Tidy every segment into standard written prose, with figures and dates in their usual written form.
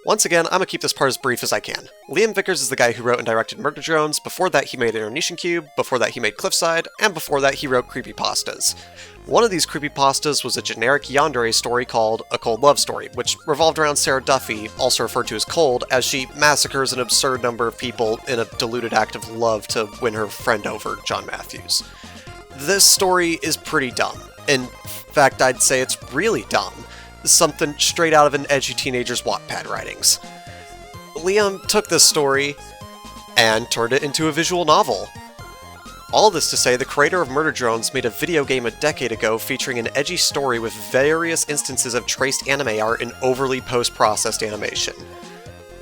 Once again, I'm gonna keep this part as brief as I can. Liam Vickers is the guy who wrote and directed Murder Drones, before that he made Interection Cube, before that he made Cliffside, and before that he wrote creepypastas. One of these creepypastas was a generic yandere story called A Cold Love Story, which revolved around Sarah Duffy, also referred to as Cold, as she massacres an absurd number of people in a diluted act of love to win her friend over, John Matthews. This story is pretty dumb. In fact, I'd say it's really dumb. Something straight out of an edgy teenager's Wattpad writings. Liam took this story and turned it into a visual novel. All this to say, the creator of Murder Drones made a video game a decade ago featuring an edgy story with various instances of traced anime art and overly post-processed animation.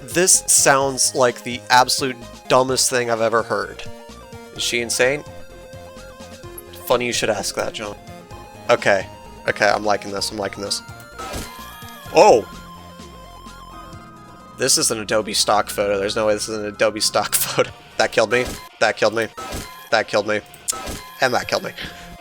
This sounds like the absolute dumbest thing I've ever heard. Is she insane? Funny you should ask that, John. Okay, I'm liking this, Oh! This is an Adobe stock photo. There's no way this is an Adobe stock photo. That killed me. That killed me. That killed me. And that killed me.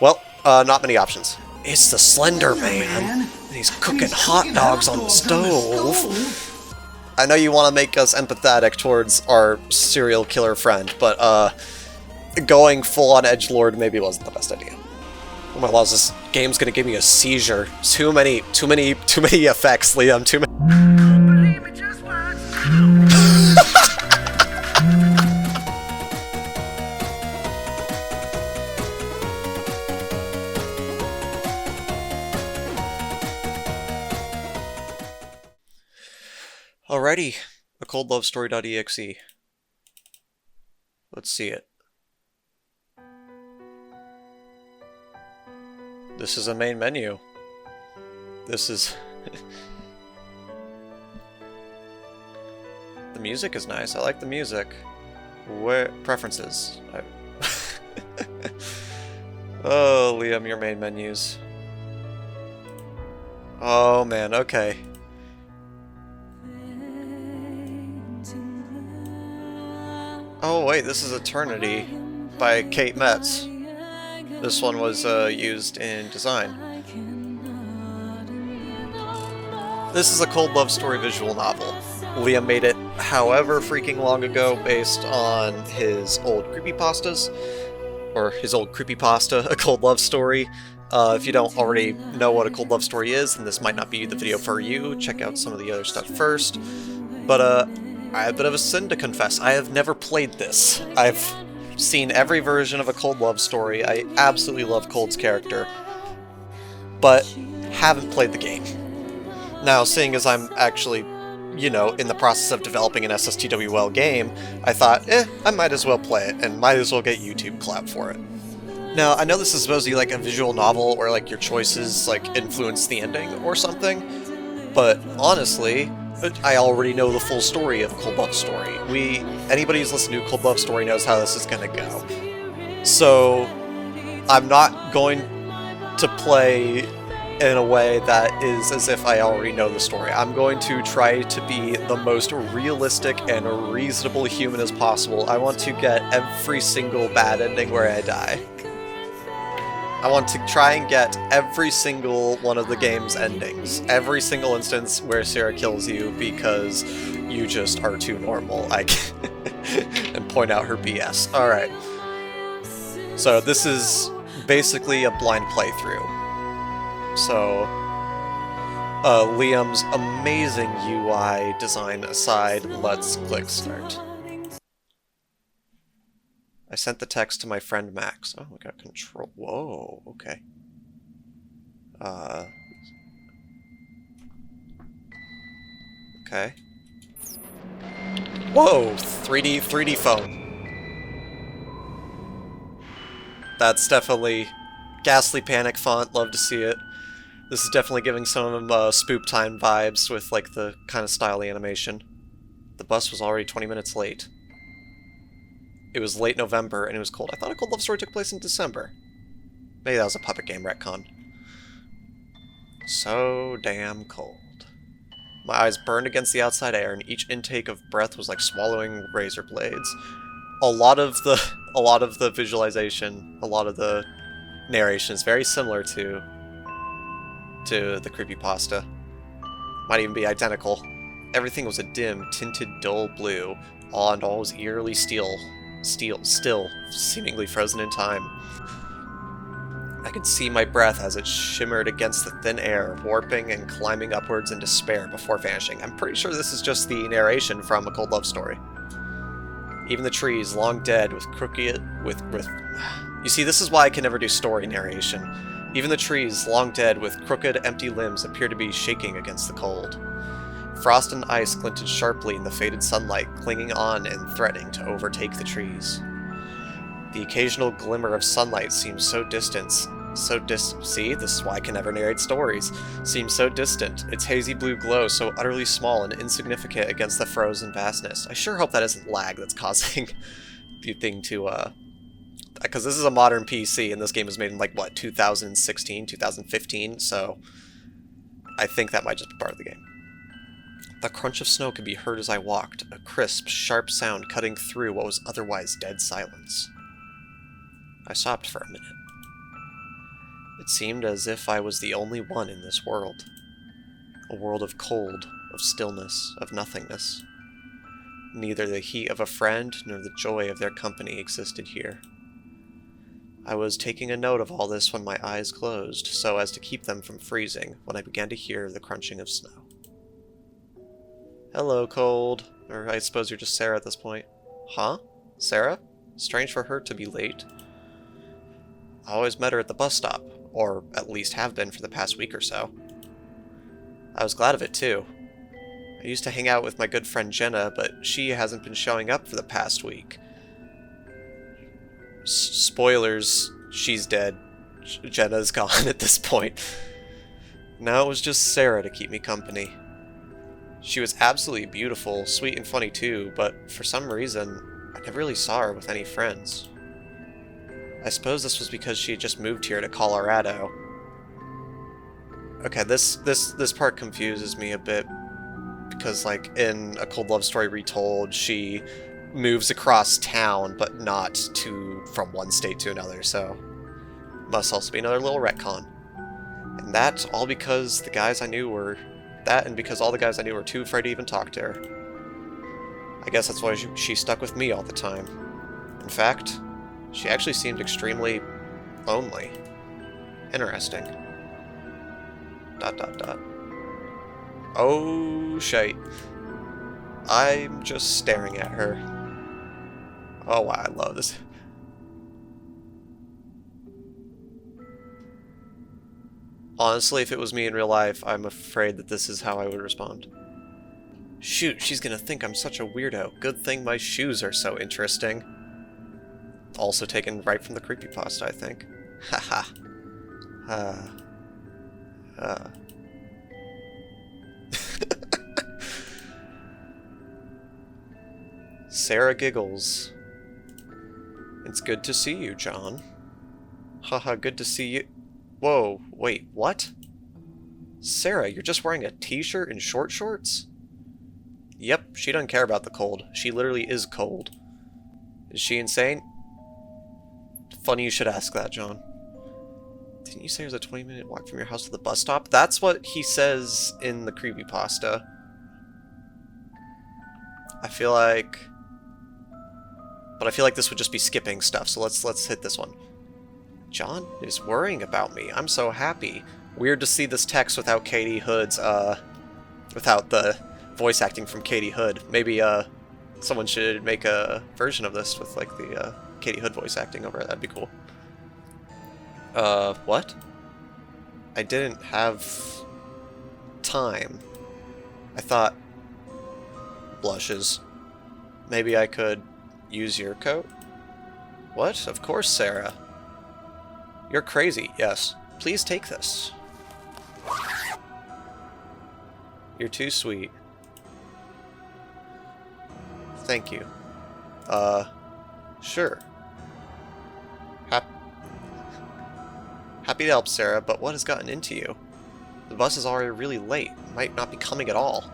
Well, not many options. It's the Slender Man. And he's cooking hot dogs on the stove. I know you want to make us empathetic towards our serial killer friend, but going full-on edgelord maybe wasn't the best idea. Oh my laws, this game's gonna give me a seizure. Too many effects, Liam, too many. Alrighty, a coldlovestory.exe. Let's see it. This is a main menu. This is... The music is nice. I like the music. Where... Preferences. Oh, Liam, your main menus. Oh, man, okay. Oh, wait, this is Eternity by Kate Metz. This one was used in design. This is a Cold Love Story visual novel. Liam made it however freaking long ago based on his old creepypastas, or his old creepypasta, A Cold Love Story. If you don't already know what A Cold Love Story is, then this might not be the video for you. Check out some of the other stuff first. But I have a bit of a sin to confess. I have never played this. I've seen every version of A Cold Love Story. I absolutely love Cold's character, but haven't played the game. Now, seeing as I'm actually, you know, in the process of developing an SSTWL game, I thought, I might as well play it, and might as well get YouTube clout for it. Now, I know this is supposed to be like a visual novel where like your choices like influence the ending or something, but honestly, I already know the full story of Cold Love Story. Anybody who's listened to Cold Love Story knows how this is gonna go. So, I'm not going to play in a way that is as if I already know the story. I'm going to try to be the most realistic and reasonable human as possible. I want to get every single bad ending where I die. I want to try and get every single one of the game's endings. Every single instance where Sarah kills you because you just are too normal. And point out her BS. Alright. So this is basically a blind playthrough. So, Liam's amazing UI design aside, let's click start. I sent the text to my friend Max. Oh, we got control. Whoa, okay. Okay. Whoa, 3D phone. That's definitely Ghastly Panic font, love to see it. This is definitely giving some of them Spoop Time vibes with like the kind of style animation. The bus was already 20 minutes late. It was late November and it was cold. I thought A Cold Love Story took place in December. Maybe that was a puppet game retcon. So damn cold. My eyes burned against the outside air, and each intake of breath was like swallowing razor blades. A lot of the visualization, a lot of the narration is very similar to the creepypasta. Might even be identical. Everything was a dim, tinted dull blue. All and all was eerily still, seemingly frozen in time. I could see my breath as it shimmered against the thin air, warping and climbing upwards in despair before vanishing. I'm pretty sure this is just the narration from A Cold Love Story. Even the trees, long dead, with crooked... You see, this is why I can never do story narration. Even the trees, long dead, with crooked, empty limbs, appear to be shaking against the cold. Frost and ice glinted sharply in the faded sunlight, clinging on and threatening to overtake the trees. The occasional glimmer of sunlight seemed so distant. See, this is why I can never narrate stories. Seemed so distant, its hazy blue glow so utterly small and insignificant against the frozen vastness. I sure hope that isn't lag that's causing the thing to, because this is a modern PC, and this game was made in, like, what, 2016, 2015, so I think that might just be part of the game. The crunch of snow could be heard as I walked, a crisp, sharp sound cutting through what was otherwise dead silence. I stopped for a minute. It seemed as if I was the only one in this world. A world of cold, of stillness, of nothingness. Neither the heat of a friend nor the joy of their company existed here. I was taking a note of all this when my eyes closed, so as to keep them from freezing, when I began to hear the crunching of snow. Hello, Cold. Or I suppose you're just Sarah at this point. Huh? Sarah? Strange for her to be late. I always met her at the bus stop, or at least have been for the past week or so. I was glad of it, too. I used to hang out with my good friend Jenna, but she hasn't been showing up for the past week. Spoilers, she's dead. Jenna's gone at this point. Now it was just Sarah to keep me company. She was absolutely beautiful, sweet and funny too, but for some reason, I never really saw her with any friends. I suppose this was because she had just moved here to Colorado. Okay, this part confuses me a bit, because, like, in A Cold Love Story Retold, she moves across town, but not from one state to another, so must also be another little retcon. And that's all because the guys I knew were... and because all the guys I knew were too afraid to even talk to her. I guess that's why she stuck with me all the time. In fact, she actually seemed extremely lonely. Interesting. ... Oh, shite. I'm just staring at her. Oh, wow, I love this. Honestly, if it was me in real life, I'm afraid that this is how I would respond. Shoot, she's gonna think I'm such a weirdo. Good thing my shoes are so interesting. Also taken right from the creepypasta, I think. Haha. Sarah giggles. It's good to see you, John. Haha, good to see you. Whoa, wait, what? Sarah, you're just wearing a t-shirt and short shorts? Yep, she doesn't care about the cold. She literally is cold. Is she insane? Funny you should ask that, John. Didn't you say it was a 20-minute walk from your house to the bus stop? That's what he says in the creepypasta. I feel like... But I feel like this would just be skipping stuff, so let's hit this one. John is worrying about me. I'm so happy. Weird to see this text without Katie Hood's, without the voice acting from Katie Hood. Maybe, someone should make a version of this with, like, the, Katie Hood voice acting over it. That'd be cool. What? I didn't have time. I thought... Blushes. Maybe I could use your coat? What? Of course, Sarah. You're crazy, yes. Please take this. You're too sweet. Thank you. Sure. Happy to help, Sarah, but what has gotten into you? The bus is already really late. Might not be coming at all.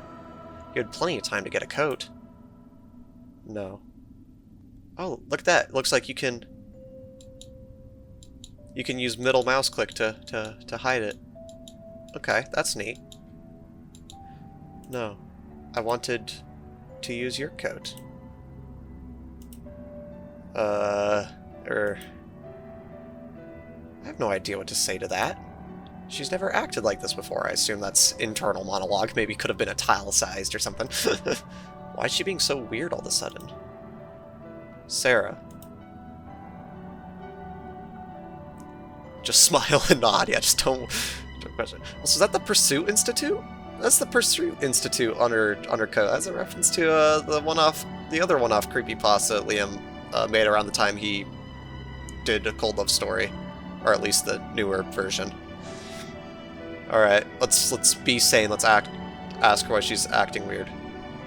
You had plenty of time to get a coat. No. Oh, look at that. Looks like you can use middle mouse click to hide it. Okay, that's neat. No. I wanted to use your coat. I have no idea what to say to that. She's never acted like this before. I assume that's internal monologue. Maybe could have been italicized or something. Why is she being so weird all of a sudden? Sarah. Just smile and nod. Yeah, just don't question. So is that the Pursuit Institute? That's the Pursuit Institute on her coat. That's a reference to the other one-off creepypasta Liam made around the time he did A Cold Love Story, or at least the newer version. All right, let's be sane. Let's ask her why she's acting weird.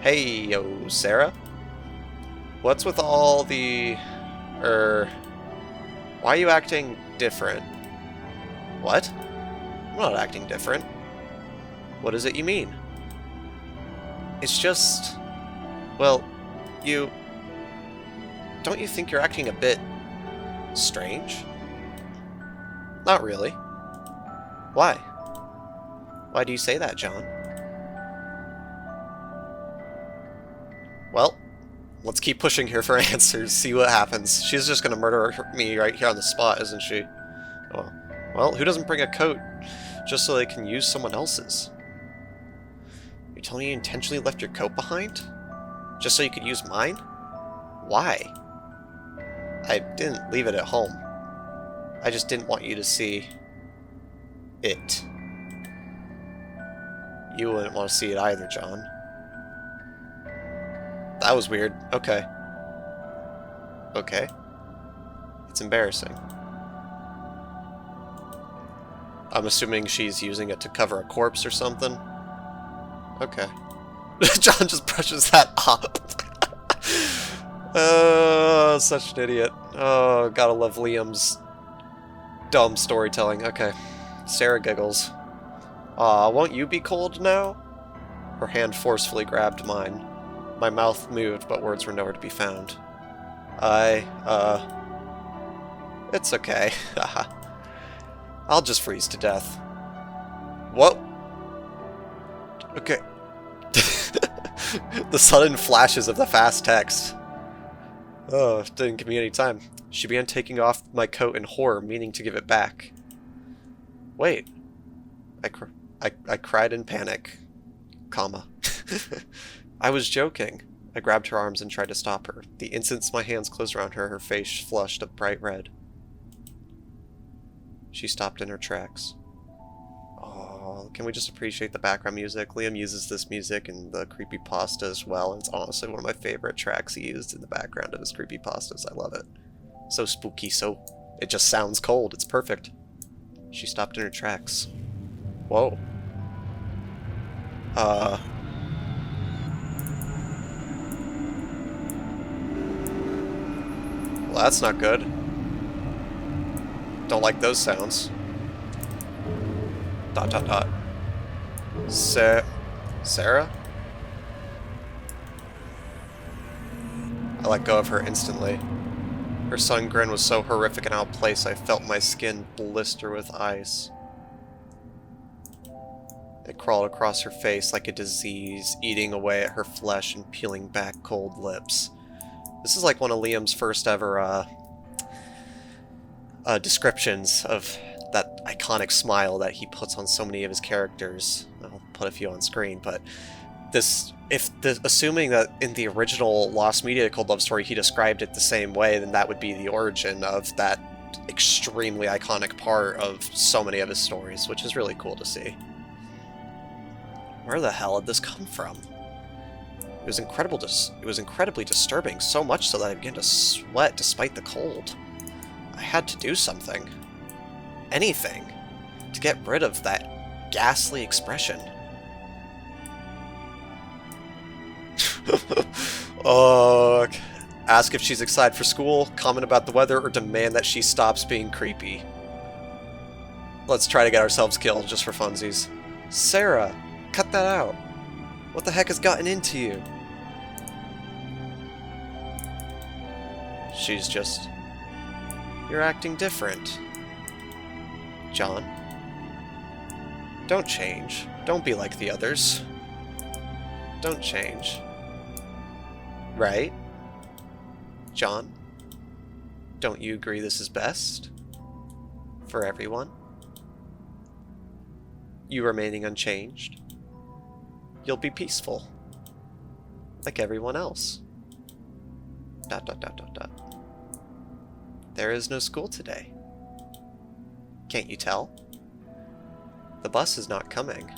Hey, yo, Sarah. What's with all the why are you acting different? What? I'm not acting different. What is it you mean? It's just, well, don't you think you're acting a bit strange? Not really. Why? Why do you say that, John? Well, let's keep pushing here for answers, see what happens. She's just gonna murder me right here on the spot, isn't she? Oh. Well, who doesn't bring a coat just so they can use someone else's? You're telling me you intentionally left your coat behind? Just so you could use mine? Why? I didn't leave it at home. I just didn't want you to see it. You wouldn't want to see it either, John. That was weird. Okay. Okay. It's embarrassing. I'm assuming she's using it to cover a corpse or something. Okay. John just brushes that up. Oh, such an idiot. Oh, gotta love Liam's dumb storytelling. Okay. Sarah giggles. Aw, won't you be cold now? Her hand forcefully grabbed mine. My mouth moved, but words were nowhere to be found. It's okay. I'll just freeze to death. What? Okay. The sudden flashes of the fast text. Oh, didn't give me any time. She began taking off my coat in horror, meaning to give it back. Wait. I cried in panic. Comma. I was joking. I grabbed her arms and tried to stop her. The instant my hands closed around her, her face flushed a bright red. She stopped in her tracks. Oh, can we just appreciate the background music? Liam uses this music in the creepypasta as well, and it's honestly one of my favorite tracks he used in the background of his creepypastas. I love it. So spooky, it just sounds cold. It's perfect. She stopped in her tracks. Whoa. Well, that's not good. Don't like those sounds. ... Sarah? I let go of her instantly. Her sun grin was so horrific and out of place I felt my skin blister with ice. It crawled across her face like a disease, eating away at her flesh and peeling back cold lips. This is like one of Liam's first ever descriptions of that iconic smile that he puts on so many of his characters. I'll put a few on screen, but assuming that in the original Lost Media Cold Love Story he described it the same way, then that would be the origin of that extremely iconic part of so many of his stories, which is really cool to see. Where the hell did this come from? It was incredibly disturbing, so much so that I began to sweat despite the cold. I had to do something. Anything. To get rid of that ghastly expression. Oh, ask if she's excited for school, comment about the weather, or demand that she stops being creepy. Let's try to get ourselves killed just for funsies. Sarah, cut that out. What the heck has gotten into you? She's just... You're acting different. John. Don't change. Don't be like the others. Don't change. Right? John? Don't you agree this is best? For everyone? You remaining unchanged? You'll be peaceful. Like everyone else. ... There is no school today. Can't you tell? The bus is not coming.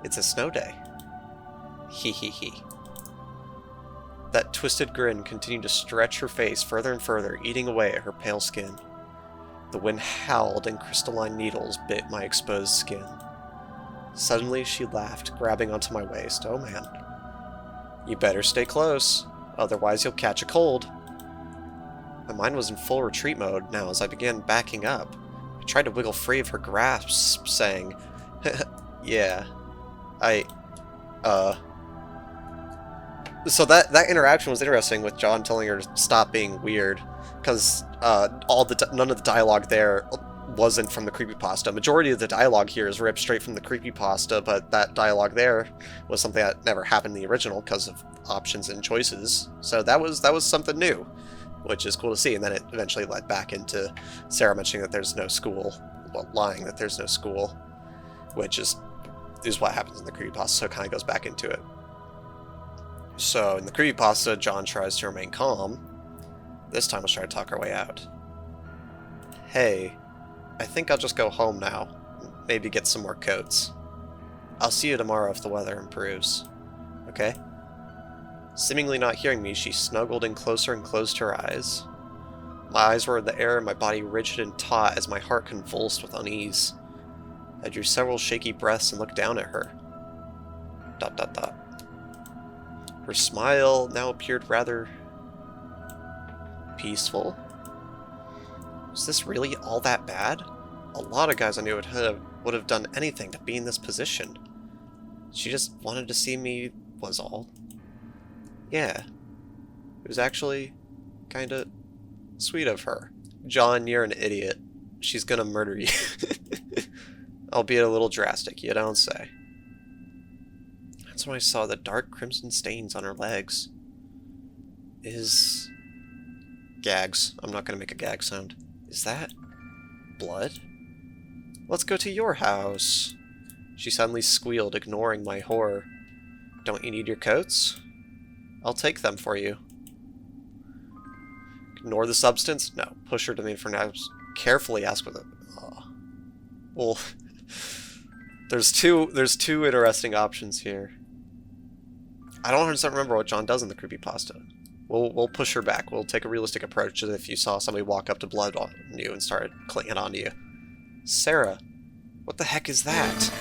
It's a snow day. Hee hee hee. That twisted grin continued to stretch her face further and further, eating away at her pale skin. The wind howled and crystalline needles bit my exposed skin. Suddenly she laughed, grabbing onto my waist. Oh man. You better stay close, otherwise you'll catch a cold. My mind was in full retreat mode now as I began backing up. I tried to wiggle free of her grasp, saying, yeah, So that interaction was interesting with John telling her to stop being weird, because none of the dialogue there wasn't from the creepypasta. Majority of the dialogue here is ripped straight from the creepypasta, but that dialogue there was something that never happened in the original because of options and choices. So that was something new, which is cool to see. And then it eventually led back into Sarah mentioning that there's no school, well, lying that there's no school, which is what happens in the creepypasta. So it kind of goes back into it. So in the creepypasta, John tries to remain calm. This time, let's try to talk our way out. Hey, I think I'll just go home now. Maybe get some more coats. I'll see you tomorrow if the weather improves. Okay? Seemingly not hearing me, she snuggled in closer and closed her eyes. My eyes were in the air and my body rigid and taut as my heart convulsed with unease. I drew several shaky breaths and looked down at her. ... Her smile now appeared rather peaceful. Was this really all that bad? A lot of guys I knew would have done anything to be in this position. She just wanted to see me, was all. Yeah. It was actually kinda sweet of her. John, you're an idiot. She's gonna murder you. Albeit a little drastic, you don't say. That's when I saw the dark crimson stains on her legs. Gags. I'm not gonna make a gag sound. Is that blood? Let's go to your house. She suddenly squealed, ignoring my horror. Don't you need your coats? I'll take them for you. Ignore the substance? No. Push her to me for now. Carefully ask with it. Well, there's two interesting options here. I don't 100% remember what John does in the creepypasta. We'll push her back. We'll take a realistic approach as if you saw somebody walk up to blood on you and started clinging onto you. Sarah, what the heck is that?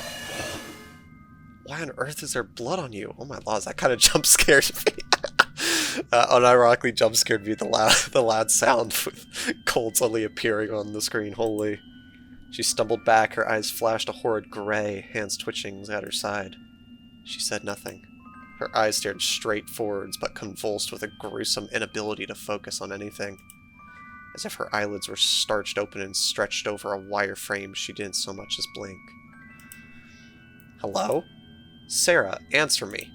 Why on earth is there blood on you? Oh my laws, that kind of jump scared me. Unironically jump scared me, the loud sound with cold suddenly appearing on the screen. Holy. She stumbled back, her eyes flashed a horrid gray, hands twitching at her side. She said nothing. Her eyes stared straight forwards, but convulsed with a gruesome inability to focus on anything. As if her eyelids were starched open and stretched over a wire frame, she didn't so much as blink. Hello? Sarah, answer me.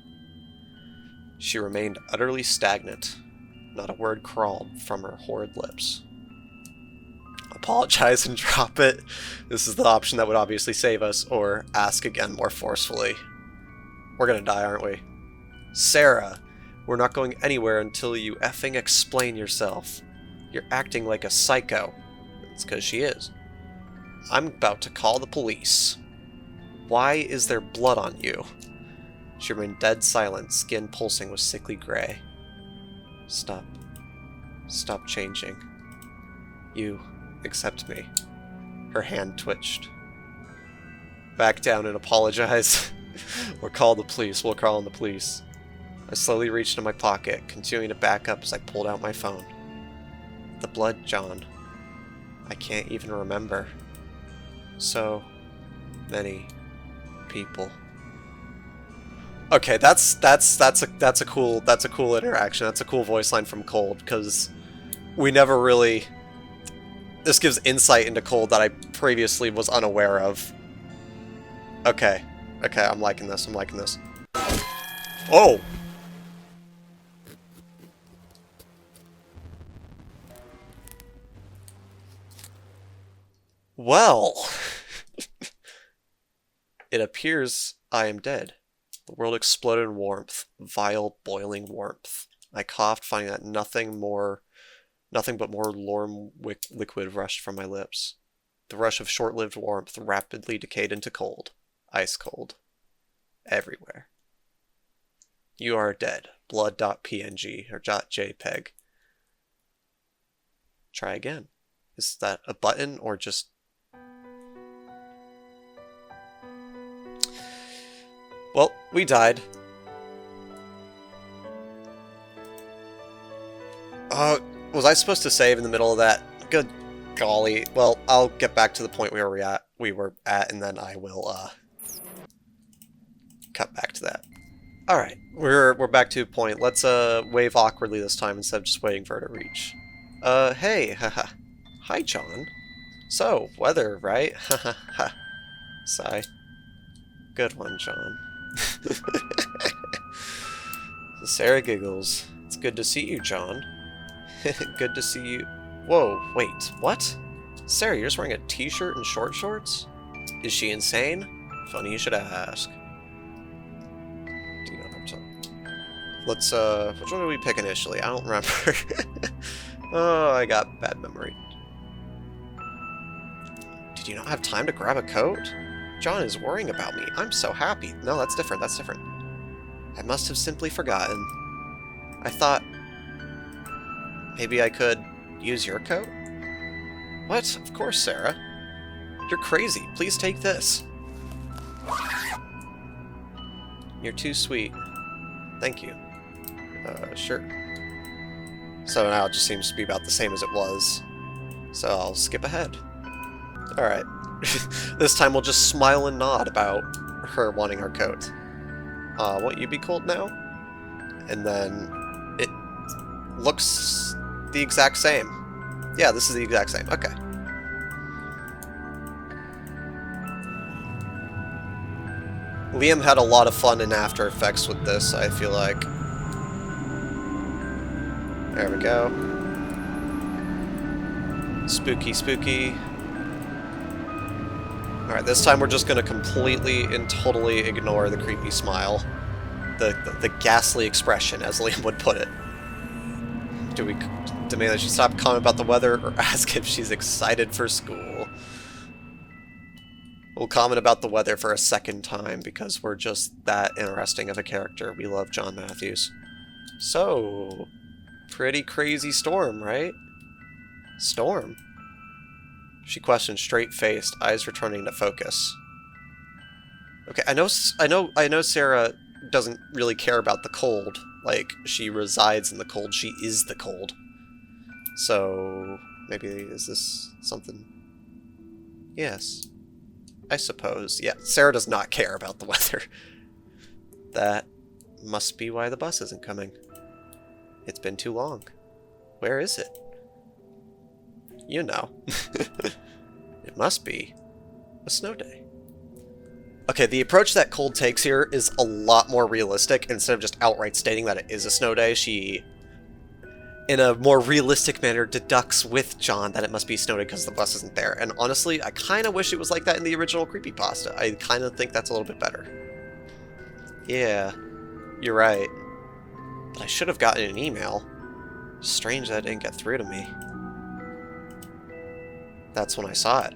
She remained utterly stagnant. Not a word crawled from her horrid lips. Apologize and drop it. This is the option that would obviously save us, or ask again more forcefully. We're gonna die, aren't we? Sarah, we're not going anywhere until you effing explain yourself. You're acting like a psycho. It's because she is. I'm about to call the police. Why is there blood on you? She remained dead silent, skin pulsing with sickly gray. Stop. Stop changing. You accept me. Her hand twitched. Back down and apologize. Or call the police. We'll call on the police. I slowly reached into my pocket, continuing to back up as I pulled out my phone. The blood, John. I can't even remember. So many people. Okay, that's a cool interaction. That's a cool voice line from Cold, because we never really. This gives insight into Cold that I previously was unaware of. Okay, I'm liking this. Oh! Well, it appears I am dead. The world exploded in warmth, vile, boiling warmth. I coughed, finding that nothing but more warm liquid rushed from my lips. The rush of short-lived warmth rapidly decayed into cold, ice cold, everywhere. You are dead. Blood.png or .jpeg. Try again. Is that a button or just... Well, we died. Was I supposed to save in the middle of that? Good golly. Well, I'll get back to the point we were at, and then I will cut back to that. Alright, we're back to a point. Let's wave awkwardly this time instead of just waiting for her to reach. Hey, haha. Hi, John. So, weather, right? Haha. Sigh. Good one, John. Sarah giggles. It's good to see you, John. Good to see you. Whoa, wait, what? Sarah, you're just wearing a t-shirt and short shorts? Is she insane? Funny you should ask. Do you know what I'm talking? Let's, which one did we pick initially? I don't remember. Oh, I got bad memory. Did you not have time to grab a coat? John is worrying about me. I'm so happy. No, that's different. That's different. I must have simply forgotten. I thought maybe I could use your coat? What? Of course, Sarah. You're crazy. Please take this. You're too sweet. Thank you. Sure. So now it just seems to be about the same as it was. So I'll skip ahead. Alright. This time we'll just smile and nod about her wanting her coat. Won't you be cold now? And then it looks the exact same. Yeah, this is the exact same. Okay. Liam had a lot of fun in After Effects with this, I feel like. There we go. Spooky, spooky. Alright, this time we're just gonna completely and totally ignore the creepy smile. The ghastly expression, as Liam would put it. Do we demand that she stop commenting about the weather, or ask if she's excited for school? We'll comment about the weather for a second time, because we're just that interesting of a character. We love John Matthews. So, pretty crazy storm, right? Storm? She questioned, straight-faced, eyes returning to focus. Okay, I know Sarah doesn't really care about the cold. Like, she resides in the cold. She is the cold. So, maybe is this something? Yes. I suppose. Yeah, Sarah does not care about the weather. That must be why the bus isn't coming. It's been too long. Where is it? You know. It must be a snow day. Okay, the approach that Cold takes here is a lot more realistic. Instead of just outright stating that it is a snow day, she, in a more realistic manner, deducts with John that it must be snow day because the bus isn't there. And honestly, I kind of wish it was like that in the original creepypasta. I kind of think that's a little bit better. Yeah, you're right. But I should have gotten an email. Strange that it didn't get through to me. That's when I saw it.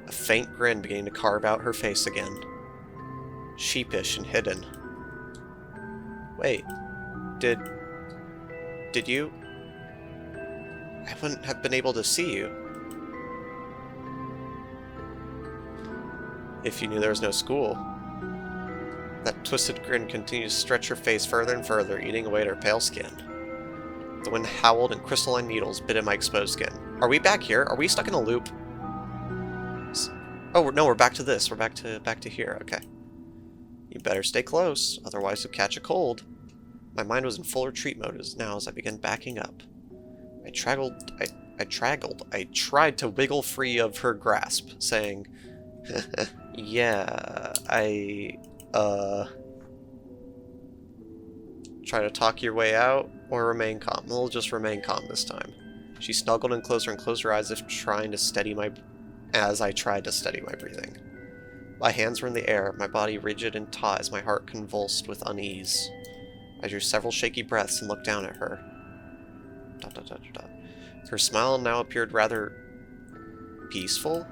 A faint grin beginning to carve out her face again. Sheepish and hidden. Wait. Did you? I wouldn't have been able to see you. If you knew there was no school. That twisted grin continued to stretch her face further and further, eating away at her pale skin. The wind howled and crystalline needles bit at my exposed skin. Are we back here? Are we stuck in a loop? Oh, no, we're back to this. We're back to here. Okay. You better stay close, otherwise you'll catch a cold. My mind was in full retreat mode now as I began backing up. I tried to wiggle free of her grasp, saying, yeah, Try to talk your way out, or remain calm. We'll just remain calm this time. She snuggled in closer and closed her eyes as I tried to steady my breathing. My hands were in the air, my body rigid and taut as my heart convulsed with unease. I drew several shaky breaths and looked down at her. Her smile now appeared rather peaceful.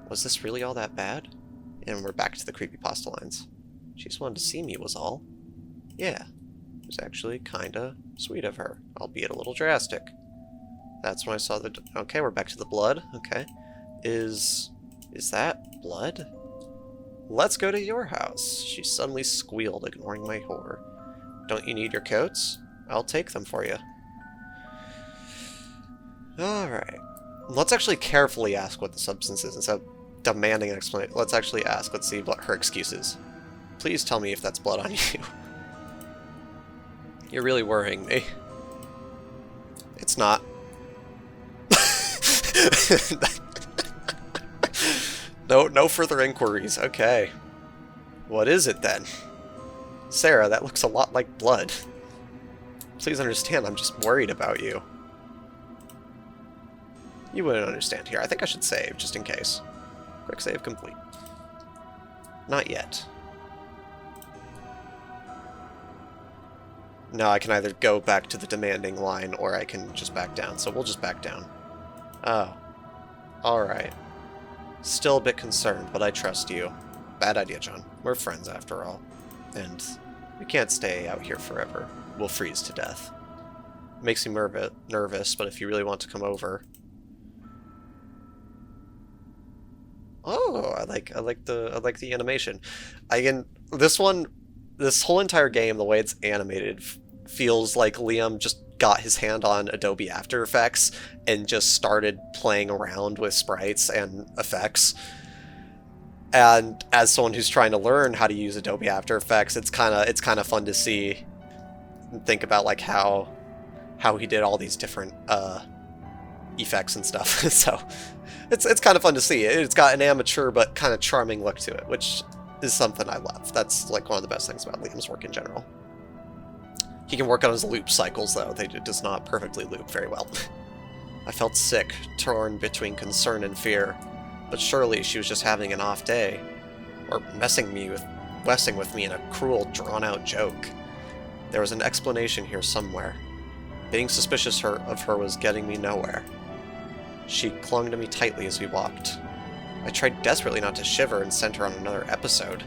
Was this really all that bad? And we're back to the creepypasta lines. She just wanted to see me was all. Yeah, it was actually kinda sweet of her, albeit a little drastic. That's when I saw the... Okay, we're back to the blood. Okay. Is that blood? Let's go to your house. She suddenly squealed, ignoring my horror. Don't you need your coats? I'll take them for you. Alright. Let's actually carefully ask what the substance is instead of demanding an explanation. Let's actually ask. Let's see what her excuse is. Please tell me if that's blood on you. You're really worrying me. It's not. No further inquiries. Okay. What is it then? Sarah, that looks a lot like blood. Please understand, I'm just worried about you. You wouldn't understand here. I think I should save, just in case. Quick save complete. Not yet. No, I can either go back to the demanding line, or I can just back down. So we'll just back down. Oh. Alright. Still a bit concerned, but I trust you. Bad idea, John. We're friends, after all. And we can't stay out here forever. We'll freeze to death. Makes me nervous, but if you really want to come over... Oh, I like the animation. This whole entire game, the way it's animated, feels like Liam just got his hand on Adobe After Effects and just started playing around with sprites and effects. And as someone who's trying to learn how to use Adobe After Effects, it's kind of fun to see and think about like how he did all these different effects and stuff. So it's kind of fun to see. It's got an amateur but kind of charming look to it, which is something I love. That's like one of the best things about Liam's work in general. He can work on his loop cycles, though. It does not perfectly loop very well. I felt sick, torn between concern and fear. But surely she was just having an off day. Or messing with me in a cruel, drawn-out joke. There was an explanation here somewhere. Being suspicious of her was getting me nowhere. She clung to me tightly as we walked. I tried desperately not to shiver and sent her on another episode.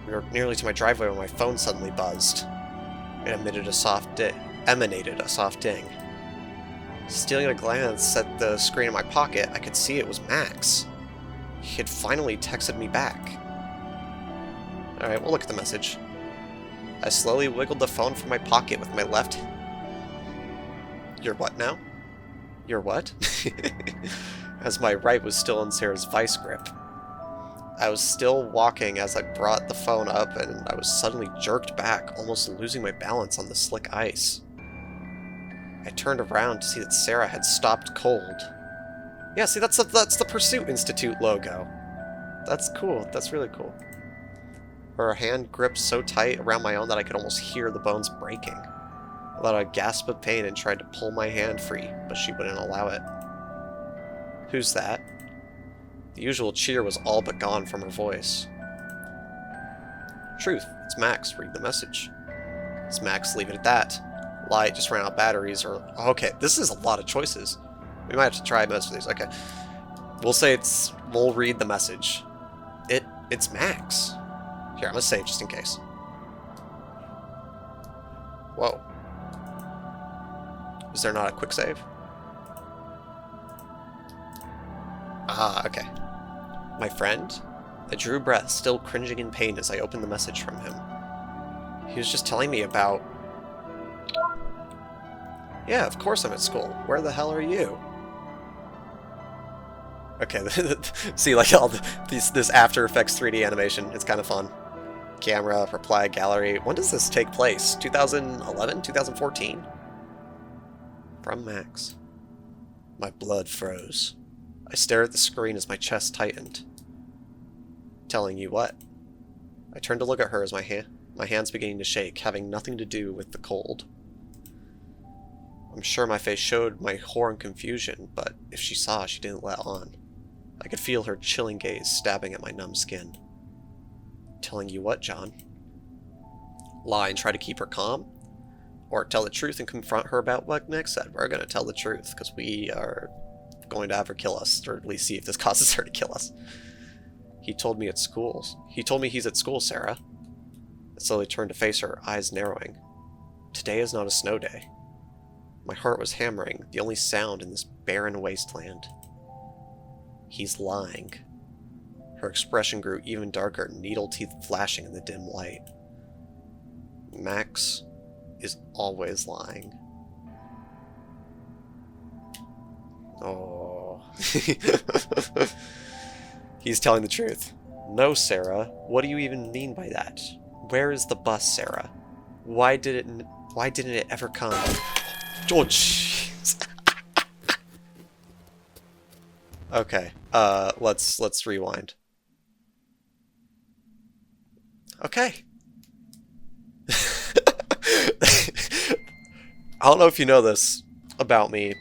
We were nearly to my driveway when my phone suddenly buzzed. It emanated a soft ding. Stealing a glance at the screen in my pocket, I could see it was Max. He had finally texted me back. Alright, we'll look at the message. I slowly wiggled the phone from my pocket with my left... Your what now? Your what? As my right was still in Sarah's vice grip. I was still walking as I brought the phone up, and I was suddenly jerked back, almost losing my balance on the slick ice. I turned around to see that Sarah had stopped cold. Yeah, see, that's the Pursuit Institute logo. That's cool. That's really cool. Her hand gripped so tight around my own that I could almost hear the bones breaking. I let out a gasp of pain and tried to pull my hand free, but she wouldn't allow it. Who's that? The usual cheer was all but gone from her voice. Truth, it's Max. Read the message. It's Max, leave it at that. Lie, just ran out batteries, or... Okay, this is a lot of choices. We might have to try most of these. Okay. We'll read the message. It's Max. Here, I'm gonna save just in case. Whoa. Is there not a quick save? Ah, okay. My friend? I drew breath, still cringing in pain as I opened the message from him. He was just telling me about... Yeah, of course I'm at school. Where the hell are you? Okay, see, like, all this After Effects 3D animation, it's kind of fun. Camera, reply, gallery. When does this take place? 2011? 2014? From Max. My blood froze. I stared at the screen as my chest tightened. Telling you what? I turned to look at her as my my hands beginning to shake, having nothing to do with the cold. I'm sure my face showed my horror and confusion, but if she saw, she didn't let on. I could feel her chilling gaze stabbing at my numb skin. Telling you what, John? Lie and try to keep her calm? Or tell the truth and confront her about what Nick said? We're going to tell the truth, because we are going to have her kill us, or at least see if this causes her to kill us. He told me at school. He told me he's at school, Sarah. I slowly turned to face her, eyes narrowing. Today is not a snow day. My heart was hammering, the only sound in this barren wasteland. He's lying. Her expression grew even darker, needle teeth flashing in the dim light. Max is always lying. Oh. He's telling the truth. No, Sarah. What do you even mean by that? Where is the bus, Sarah? Why didn't it ever come? Oh, jeez. Okay. Let's rewind. Okay. I don't know if you know this about me.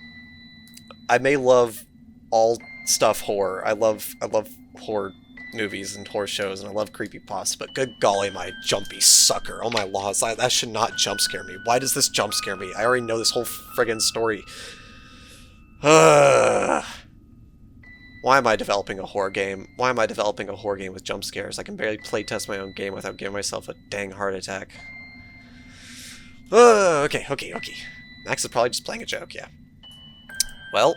I may love all stuff horror. I love horror movies and horror shows, and I love creepypasta, but good golly, am I a jumpy sucker. Oh my laws, that should not jump scare me. Why does this jump scare me? I already know this whole friggin' story. Why am I developing a horror game? Why am I developing a horror game with jump scares? I can barely playtest my own game without giving myself a dang heart attack. Okay. Max is probably just playing a joke, yeah. Well,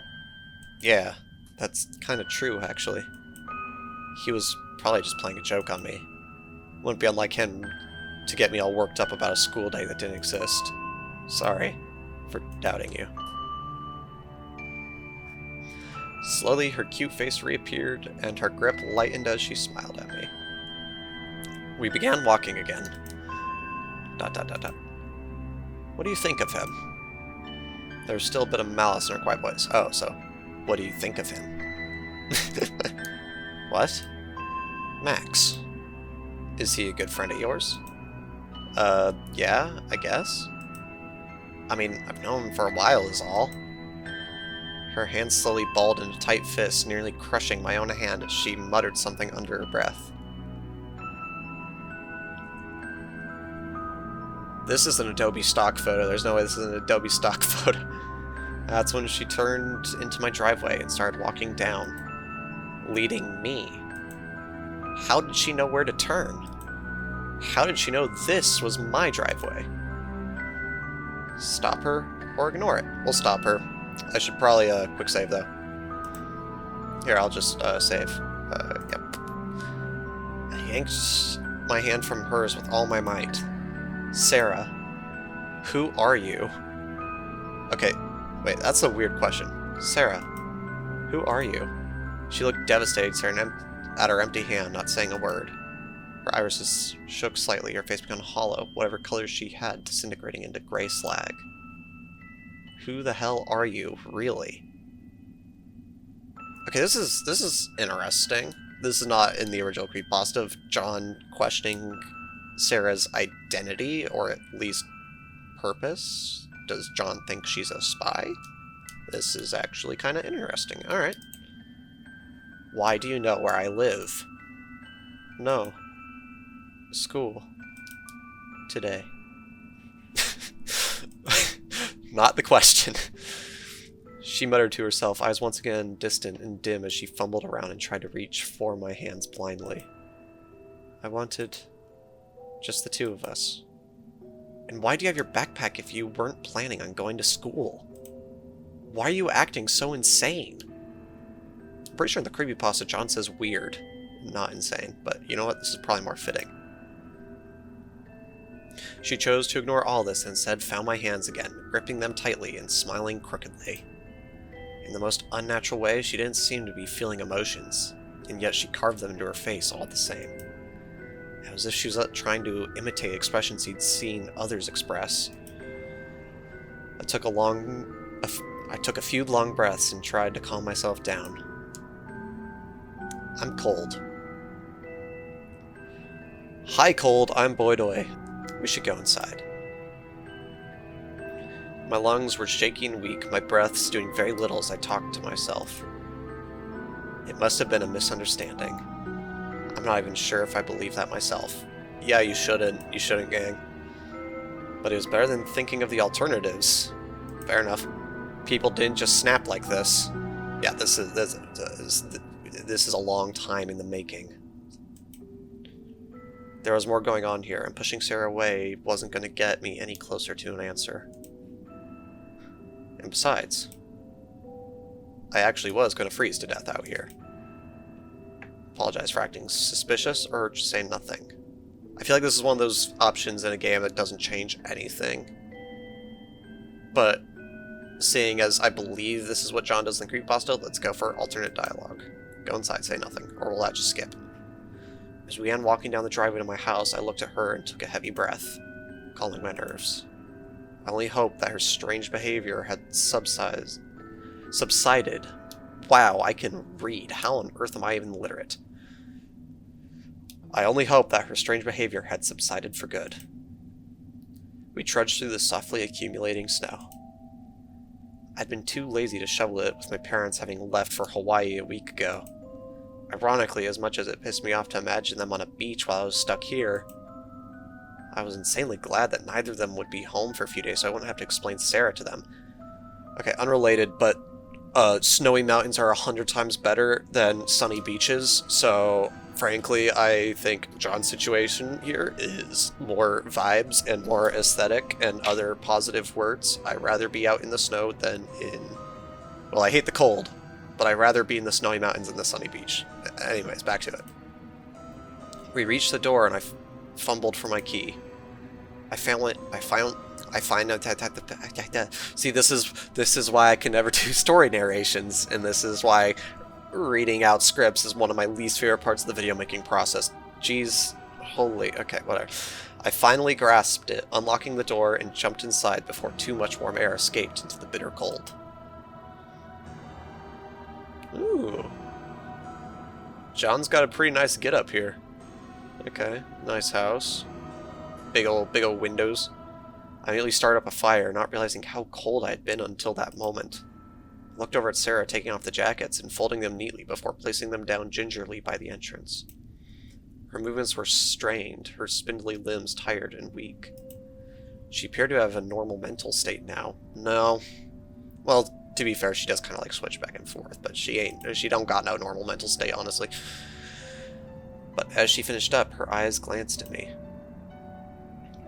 yeah, that's kind of true, actually. He was probably just playing a joke on me. Wouldn't be unlike him to get me all worked up about a school day that didn't exist. Sorry for doubting you. Slowly, her cute face reappeared, and her grip lightened as she smiled at me. We began walking again. ... What do you think of him? There was still a bit of malice in her quiet voice. Oh, so, what do you think of him? What? Max. Is he a good friend of yours? Yeah, I guess. I mean, I've known him for a while is all. Her hand slowly balled into tight fists, nearly crushing my own hand as she muttered something under her breath. This is an Adobe stock photo. There's no way this is an Adobe stock photo. That's when she turned into my driveway and started walking down, leading me. How did she know where to turn? How did she know this was my driveway? Stop her or ignore it? We'll stop her. I should probably quick save though. Here, I'll just save. Yep. I yanked my hand from hers with all my might. Sarah, who are you? Okay, wait, that's a weird question. Sarah, who are you? She looked devastated, staring at her empty hand, not saying a word. Her irises shook slightly, her face became hollow, whatever colors she had disintegrating into gray slag. Who the hell are you, really? Okay, this is interesting. This is not in the original creepypasta of John questioning Sarah's identity, or at least purpose. Does John think she's a spy? This is actually kind of interesting. Alright. Why do you know where I live? No. School. Today. Not the question. She muttered to herself, eyes once again distant and dim as she fumbled around and tried to reach for my hands blindly. I wanted just the two of us. And why do you have your backpack if you weren't planning on going to school? Why are you acting so insane? I'm pretty sure in the creepypasta John says weird, not insane, but you know what? This is probably more fitting. She chose to ignore all this and instead found my hands again, gripping them tightly and smiling crookedly. In the most unnatural way, she didn't seem to be feeling emotions, and yet she carved them into her face all the same. As if she was trying to imitate expressions he'd seen others express. I took a few long breaths and tried to calm myself down. I'm cold. Hi, cold, I'm Boydoy. We should go inside. My lungs were shaky and weak, my breaths doing very little as I talked to myself. It must have been a misunderstanding. I'm not even sure if I believe that myself. Yeah, you shouldn't, gang. But it was better than thinking of the alternatives. Fair enough. People didn't just snap like this. Yeah, this is a long time in the making. There was more going on here, and pushing Sarah away wasn't going to get me any closer to an answer. And besides, I actually was going to freeze to death out here. Apologize for acting suspicious, or just say nothing. I feel like this is one of those options in a game that doesn't change anything. But, seeing as I believe this is what John does in the creepypasta, let's go for alternate dialogue. Go inside, say nothing, or will that just skip? As we began walking down the driveway to my house, I looked at her and took a heavy breath, calming my nerves. I only hoped that her strange behavior had subsided. Wow, I can read. How on earth am I even literate? I only hoped that her strange behavior had subsided for good. We trudged through the softly accumulating snow. I'd been too lazy to shovel it, with my parents having left for Hawaii a week ago. Ironically, as much as it pissed me off to imagine them on a beach while I was stuck here, I was insanely glad that neither of them would be home for a few days so I wouldn't have to explain Sarah to them. Okay, unrelated, but snowy mountains are 100 times better than sunny beaches, so frankly, I think John's situation here is more vibes and more aesthetic and other positive words. I'd rather be out in the snow than in... Well, I hate the cold, but I'd rather be in the snowy mountains than the sunny beach. Anyways, back to it. We reached the door and I fumbled for my key. See, this is why I can never do story narrations, and this is why reading out scripts is one of my least favorite parts of the video making process. Jeez, holy, okay, whatever. I finally grasped it, unlocking the door, and jumped inside before too much warm air escaped into the bitter cold. Ooh. John's got a pretty nice get-up here. Okay, nice house. Big old windows. I immediately started up a fire, not realizing how cold I had been until that moment. I looked over at Sarah taking off the jackets and folding them neatly before placing them down gingerly by the entrance. Her movements were strained, her spindly limbs tired and weak. She appeared to have a normal mental state now. No. Well, to be fair, she does kind of like switch back and forth, but she don't got no normal mental state, honestly. But as she finished up, her eyes glanced at me.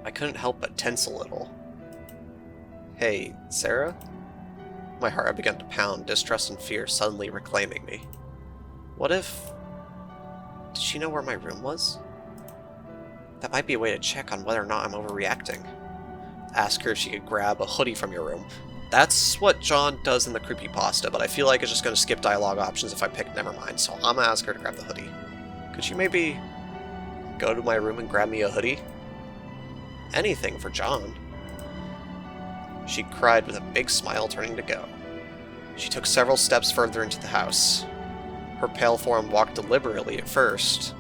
I couldn't help but tense a little. Hey, Sarah? My heart had begun to pound, distrust and fear suddenly reclaiming me. What if... Did she know where my room was? That might be a way to check on whether or not I'm overreacting. Ask her if she could grab a hoodie from your room. That's what John does in the creepypasta, but I feel like it's just going to skip dialogue options if I pick Nevermind, so I'm going to ask her to grab the hoodie. Could you maybe go to my room and grab me a hoodie? Anything for John. She cried with a big smile, turning to go. She took several steps further into the house. Her pale form walked deliberately at first,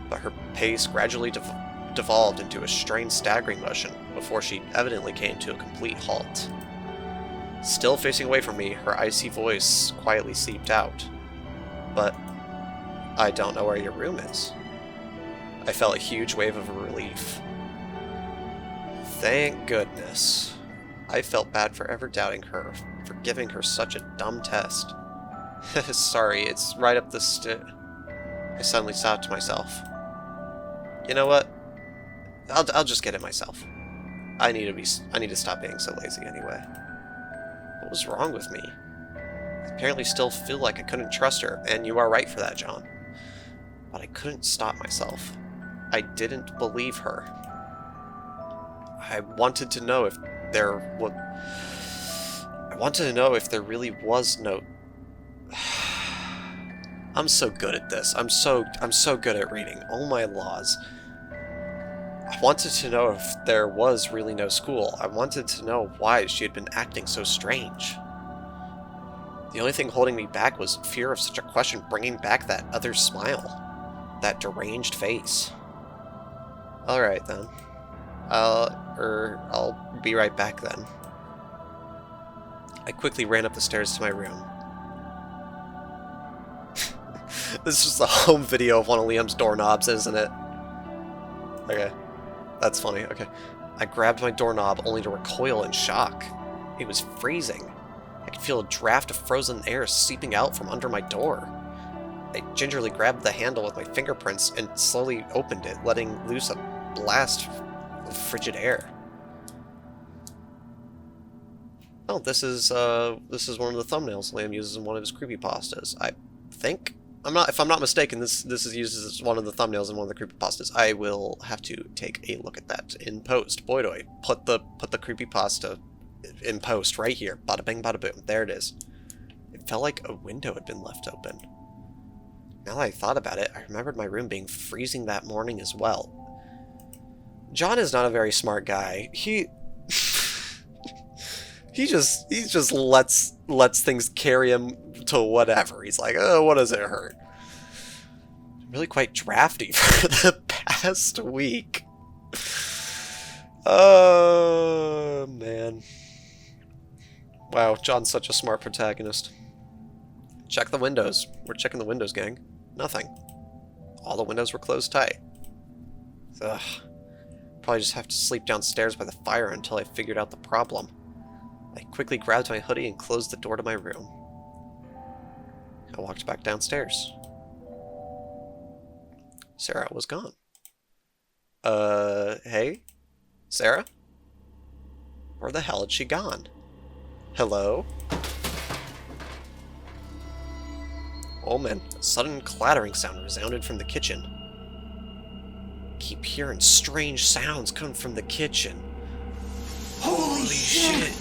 but her pace gradually devolved into a strange staggering motion before she evidently came to a complete halt. Still facing away from me, her icy voice quietly seeped out. But I don't know where your room is. I felt a huge wave of relief. Thank goodness. I felt bad for ever doubting her, for giving her such a dumb test. Sorry, it's right up the I suddenly stopped myself. You know what? I'll just get it myself. I need to stop being so lazy anyway. What was wrong with me? I apparently still feel like I couldn't trust her, and you are right for that, John. But I couldn't stop myself. I didn't believe her. I wanted to know if there really was no... I'm so good at this. I'm so good at reading. Oh my laws. I wanted to know if there was really no school. I wanted to know why she had been acting so strange. The only thing holding me back was fear of such a question bringing back that other smile. That deranged face. Alright then. I'll be right back then. I quickly ran up the stairs to my room. This is just a home video of one of Liam's doorknobs, isn't it? Okay. That's funny, okay. I grabbed my doorknob only to recoil in shock. It was freezing. I could feel a draft of frozen air seeping out from under my door. I gingerly grabbed the handle with my fingerprints and slowly opened it, letting loose a blast of frigid air. Oh, this is one of the thumbnails Liam uses in one of his creepypastas. I think, if I'm not mistaken, this is used as one of the thumbnails in one of the creepypastas. I will have to take a look at that in post. Boy, do I put the creepypasta in post right here. Bada bing, bada boom. There it is. It felt like a window had been left open. Now that I thought about it, I remembered my room being freezing that morning as well. John is not a very smart guy. He just lets things carry him to whatever. He's like, oh, what does it hurt? I'm really quite drafty for the past week. Oh, man. Wow, John's such a smart protagonist. Check the windows. We're checking the windows, gang. Nothing. All the windows were closed tight. Ugh. Probably just have to sleep downstairs by the fire until I figured out the problem. I quickly grabbed my hoodie and closed the door to my room. I walked back downstairs. Sarah was gone. Hey? Sarah? Where the hell had she gone? Hello? Oh man, a sudden clattering sound resounded from the kitchen. Keep hearing strange sounds coming from the kitchen. Holy shit!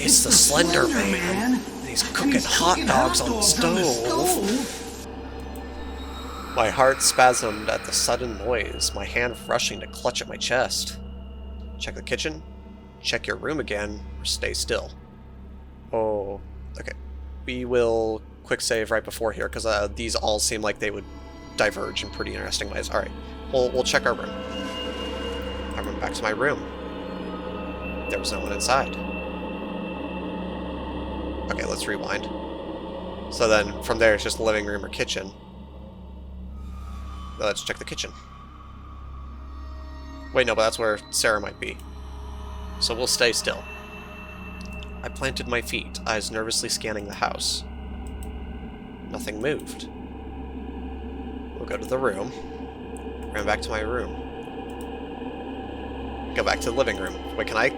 It's the Slender Man! And he's cooking hot dogs on the stove! My heart spasmed at the sudden noise, my hand rushing to clutch at my chest. Check the kitchen, check your room again, or stay still. Oh, okay. We will quick save right before here, because these all seem like they would diverge in pretty interesting ways. Alright, we'll check our room. I went back to my room. There was no one inside. Okay, let's rewind. So then, from there, it's just living room or kitchen. Let's check the kitchen. Wait, no, but that's where Sarah might be. So we'll stay still. I planted my feet, eyes nervously scanning the house. Nothing moved. We'll go to the room. Ran back to my room. Go back to the living room. Wait, can I?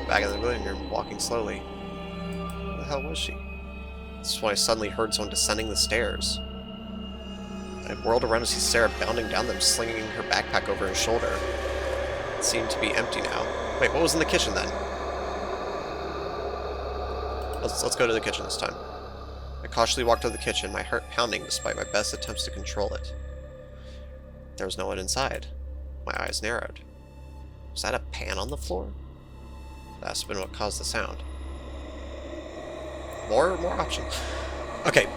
Back in the living room, walking slowly. Where the hell was she? This is when I suddenly heard someone descending the stairs. I whirled around to see Sarah bounding down them, slinging her backpack over her shoulder. It seemed to be empty now. Wait, what was in the kitchen then? Let's go to the kitchen this time. I cautiously walked to the kitchen, my heart pounding despite my best attempts to control it. There was no one inside. My eyes narrowed. Was that a pan on the floor? That must have been what caused the sound. More options. Okay.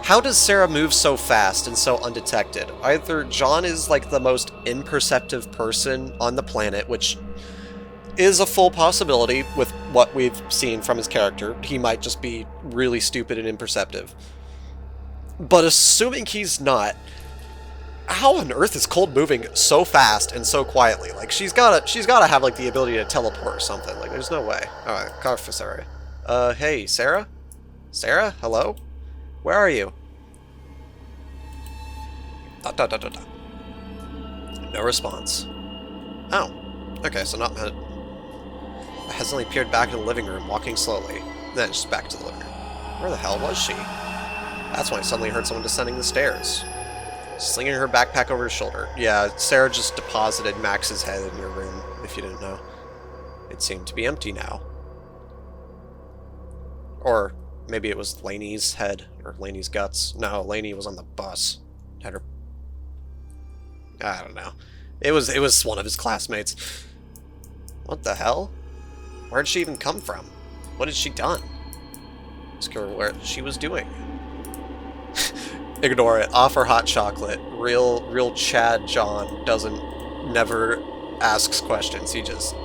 How does Sarah move so fast and so undetected? Either John is like the most imperceptive person on the planet, which is a full possibility with what we've seen from his character. He might just be really stupid and imperceptive. But assuming he's not, how on earth is Cold moving so fast and so quietly? Like, she's gotta have like the ability to teleport or something. Like, there's no way. Alright, call for Sarah. Hey, Sarah? Sarah? Hello? Where are you? No response. Oh. Okay, so not... I hesitantly peered back into the living room, walking slowly. Then just back to the living room. Where the hell was she? That's when I suddenly heard someone descending the stairs. Slinging her backpack over his shoulder. Yeah, Sarah just deposited Max's head in your room, if you didn't know. It seemed to be empty now. Or maybe it was Lainey's head, or Lainey's guts. No, Lainey was on the bus. Had her... I don't know. It was one of his classmates. What the hell? Where did she even come from? What had she done? Ask her what she was doing. Ignore it. Offer hot chocolate. Real Chad John never asks questions. He just...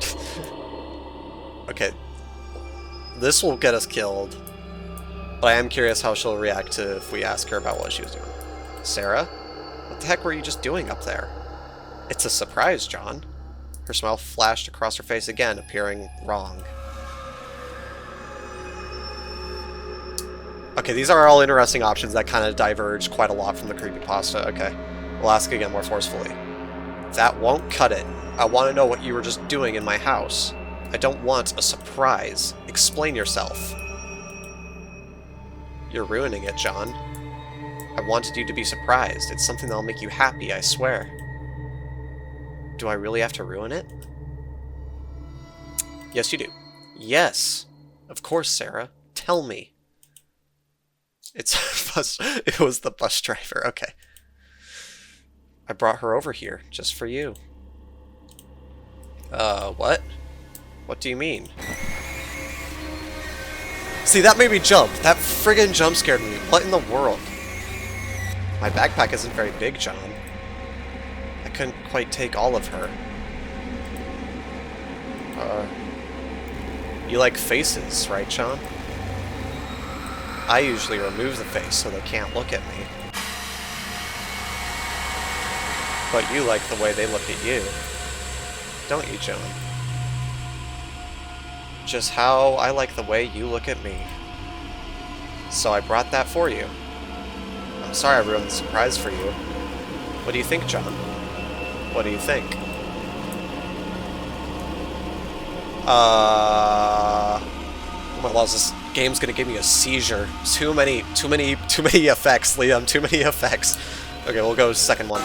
Okay. This will get us killed. But I am curious how she'll react to if we ask her about what she was doing. Sarah? What the heck were you just doing up there? It's a surprise, John. Her smile flashed across her face again, appearing wrong. Okay, these are all interesting options that kind of diverge quite a lot from the creepypasta. Okay, we'll ask again more forcefully. That won't cut it. I want to know what you were just doing in my house. I don't want a surprise. Explain yourself. You're ruining it, John. I wanted you to be surprised. It's something that'll make you happy, I swear. Do I really have to ruin it? Yes, you do. Yes. Of course, Sarah. Tell me. It was the bus driver. Okay. I brought her over here, just for you. What? What do you mean? See, that made me jump. That friggin' jump scared me. What in the world? My backpack isn't very big, John. I couldn't quite take all of her. You like faces, right, John? I usually remove the face so they can't look at me. But you like the way they look at you. Don't you, John? Just how I like the way you look at me. So I brought that for you. I'm sorry I ruined the surprise for you. What do you think, John? What do you think? Oh my laws, this game's gonna give me a seizure. Too many effects, Liam. Too many effects. Okay, we'll go second one.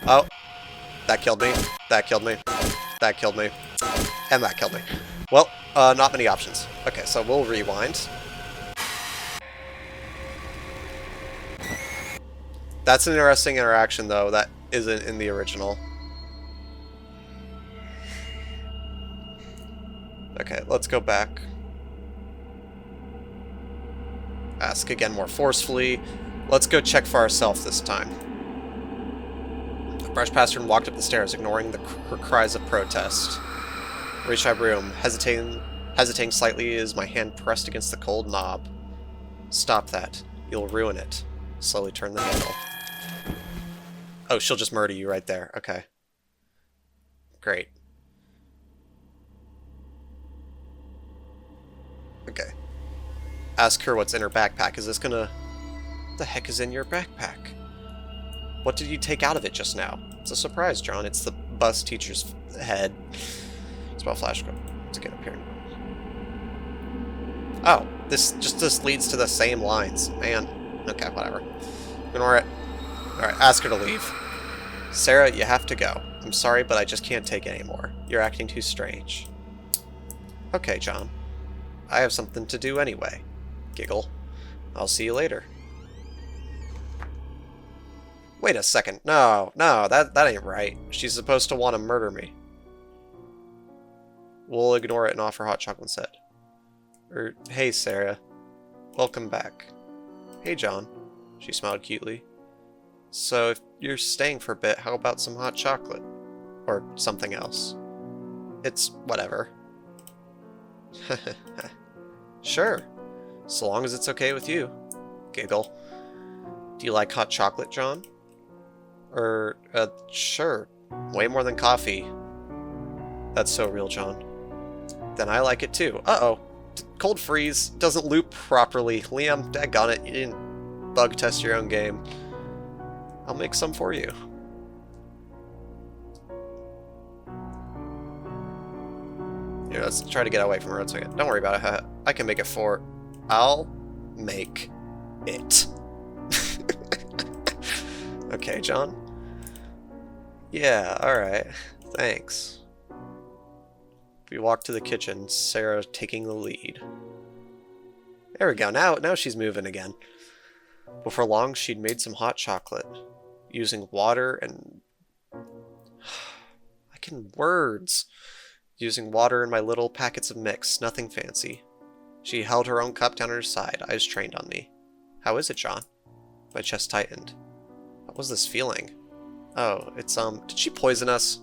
Oh. That killed me. That killed me. That killed me. And that killed me. Well, not many options. Okay, so we'll rewind. That's an interesting interaction, though, that isn't in the original. Okay, let's go back. Ask again more forcefully. Let's go check for ourselves this time. I brushed past her and walked up the stairs, ignoring her cries of protest. Reached my room, hesitating slightly as my hand pressed against the cold knob. Stop that. You'll ruin it. Slowly turn the handle. Oh, she'll just murder you right there. Okay. Great. Okay. Ask her what's in her backpack. Is this gonna... What the heck is in your backpack? What did you take out of it just now? It's a surprise, John. It's the bus teacher's head. Spell flashcard to get up here. Oh, this leads to the same lines. Man. Okay, whatever. Ignore it. Alright, ask her to leave. Sarah, you have to go. I'm sorry, but I just can't take it anymore. You're acting too strange. Okay, John. I have something to do anyway. Giggle. I'll see you later. Wait a second. No, that ain't right. She's supposed to want to murder me. We'll ignore it and offer hot chocolate instead. Hey, Sarah. Welcome back. Hey, John. She smiled cutely. So, if you're staying for a bit, how about some hot chocolate? Or something else. It's whatever. Sure. So long as it's okay with you. Giggle. Do you like hot chocolate, John? Sure. Way more than coffee. That's so real, John. Then I like it too. Uh-oh. Cold freeze. Doesn't loop properly. Liam, daggone it. You didn't bug test your own game. I'll make some for you. Here, let's try to get away from her. Don't worry about it. I can make it for... I'll make it. Okay, John? Yeah, alright. Thanks. We walk to the kitchen, Sarah taking the lead. There we go. Now she's moving again. Before long, she'd made some hot chocolate. Using water and... I can words. Using water and my little packets of mix. Nothing fancy. She held her own cup down at her side, eyes trained on me. How is it, John? My chest tightened. What was this feeling? Oh, it's, did she poison us?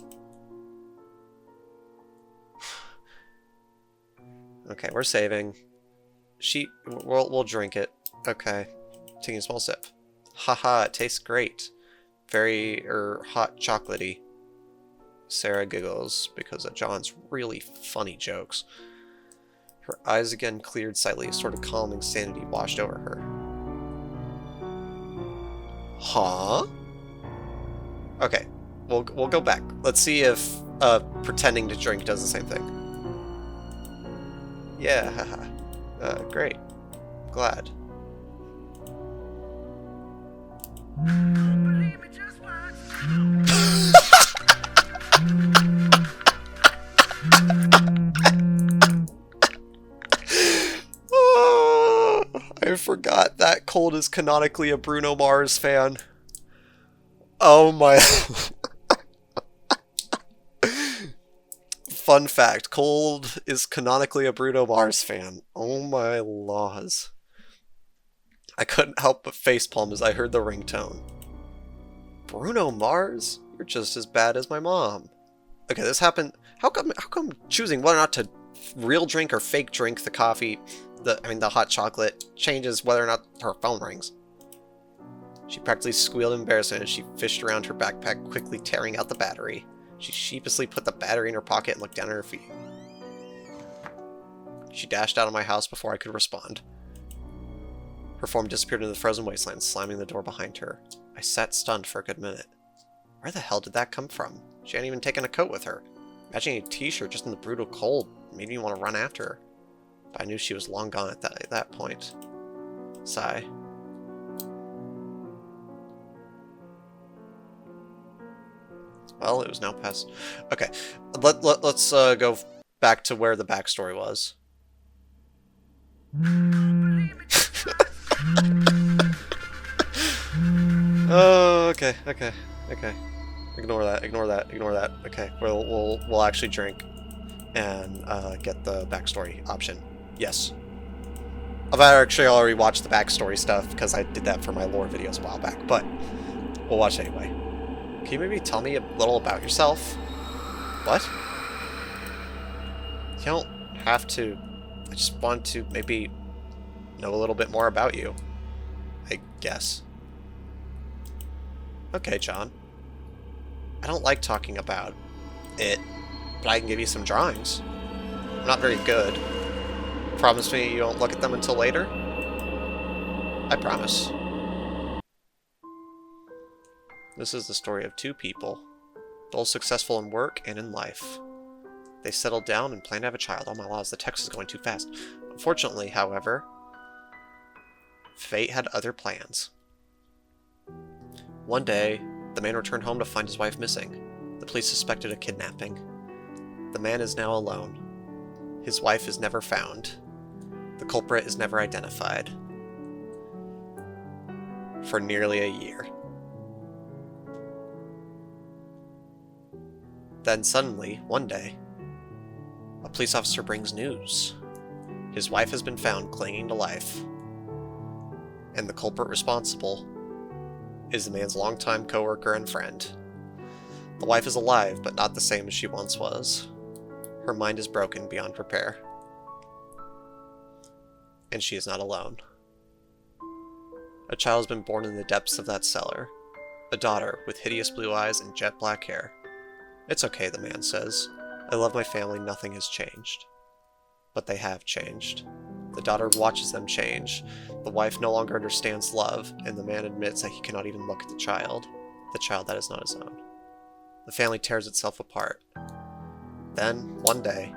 Okay, we're saving. We'll drink it. Okay. Taking a small sip. Haha, it tastes great. Very, hot chocolatey. Sarah giggles because of John's really funny jokes. Her eyes again cleared slightly, a sort of calming sanity washed over her. Huh? Okay, we'll go back. Let's see if pretending to drink does the same thing. Yeah, haha. Great. Glad. I forgot that Cold is canonically a Bruno Mars fan. Oh my... Fun fact, Cold is canonically a Bruno Mars fan. Oh my laws. I couldn't help but facepalm as I heard the ringtone. Bruno Mars? You're just as bad as my mom. Okay, this happened... How come choosing whether or not to real drink or fake drink the coffee, the hot chocolate, changes whether or not her phone rings? She practically squealed in embarrassment as she fished around her backpack, quickly tearing out the battery. She sheepishly put the battery in her pocket and looked down at her feet. She dashed out of my house before I could respond. Her form disappeared into the frozen wasteland, slamming the door behind her. I sat stunned for a good minute. Where the hell did that come from? She hadn't even taken a coat with her. Imagining a t-shirt just in the brutal cold made me want to run after her. But I knew she was long gone at that point. Sigh. Well, it was now past... Okay, let's go back to where the backstory was. Oh, okay. Ignore that. Okay, we'll actually drink and get the backstory option. Yes. I've actually already watched the backstory stuff because I did that for my lore videos a while back, but we'll watch it anyway. Can you maybe tell me a little about yourself? What? You don't have to. I just want to maybe know a little bit more about you, I guess. Okay, John. I don't like talking about it, but I can give you some drawings. I'm not very good. Promise me you won't look at them until later? I promise. This is the story of two people, both successful in work and in life. They settled down and planned to have a child. Oh my laws, the text is going too fast. Unfortunately, however, fate had other plans. One day, the man returned home to find his wife missing. The police suspected a kidnapping. The man is now alone. His wife is never found. The culprit is never identified. For nearly a year. Then suddenly, one day, a police officer brings news. His wife has been found clinging to life. And the culprit responsible is the man's longtime co-worker and friend. The wife is alive, but not the same as she once was. Her mind is broken beyond repair. And she is not alone. A child has been born in the depths of that cellar. A daughter with hideous blue eyes and jet black hair. It's okay, the man says. I love my family, nothing has changed. But they have changed. The daughter watches them change. The wife no longer understands love, and the man admits that he cannot even look at the child that is not his own. The family tears itself apart. Then, one day,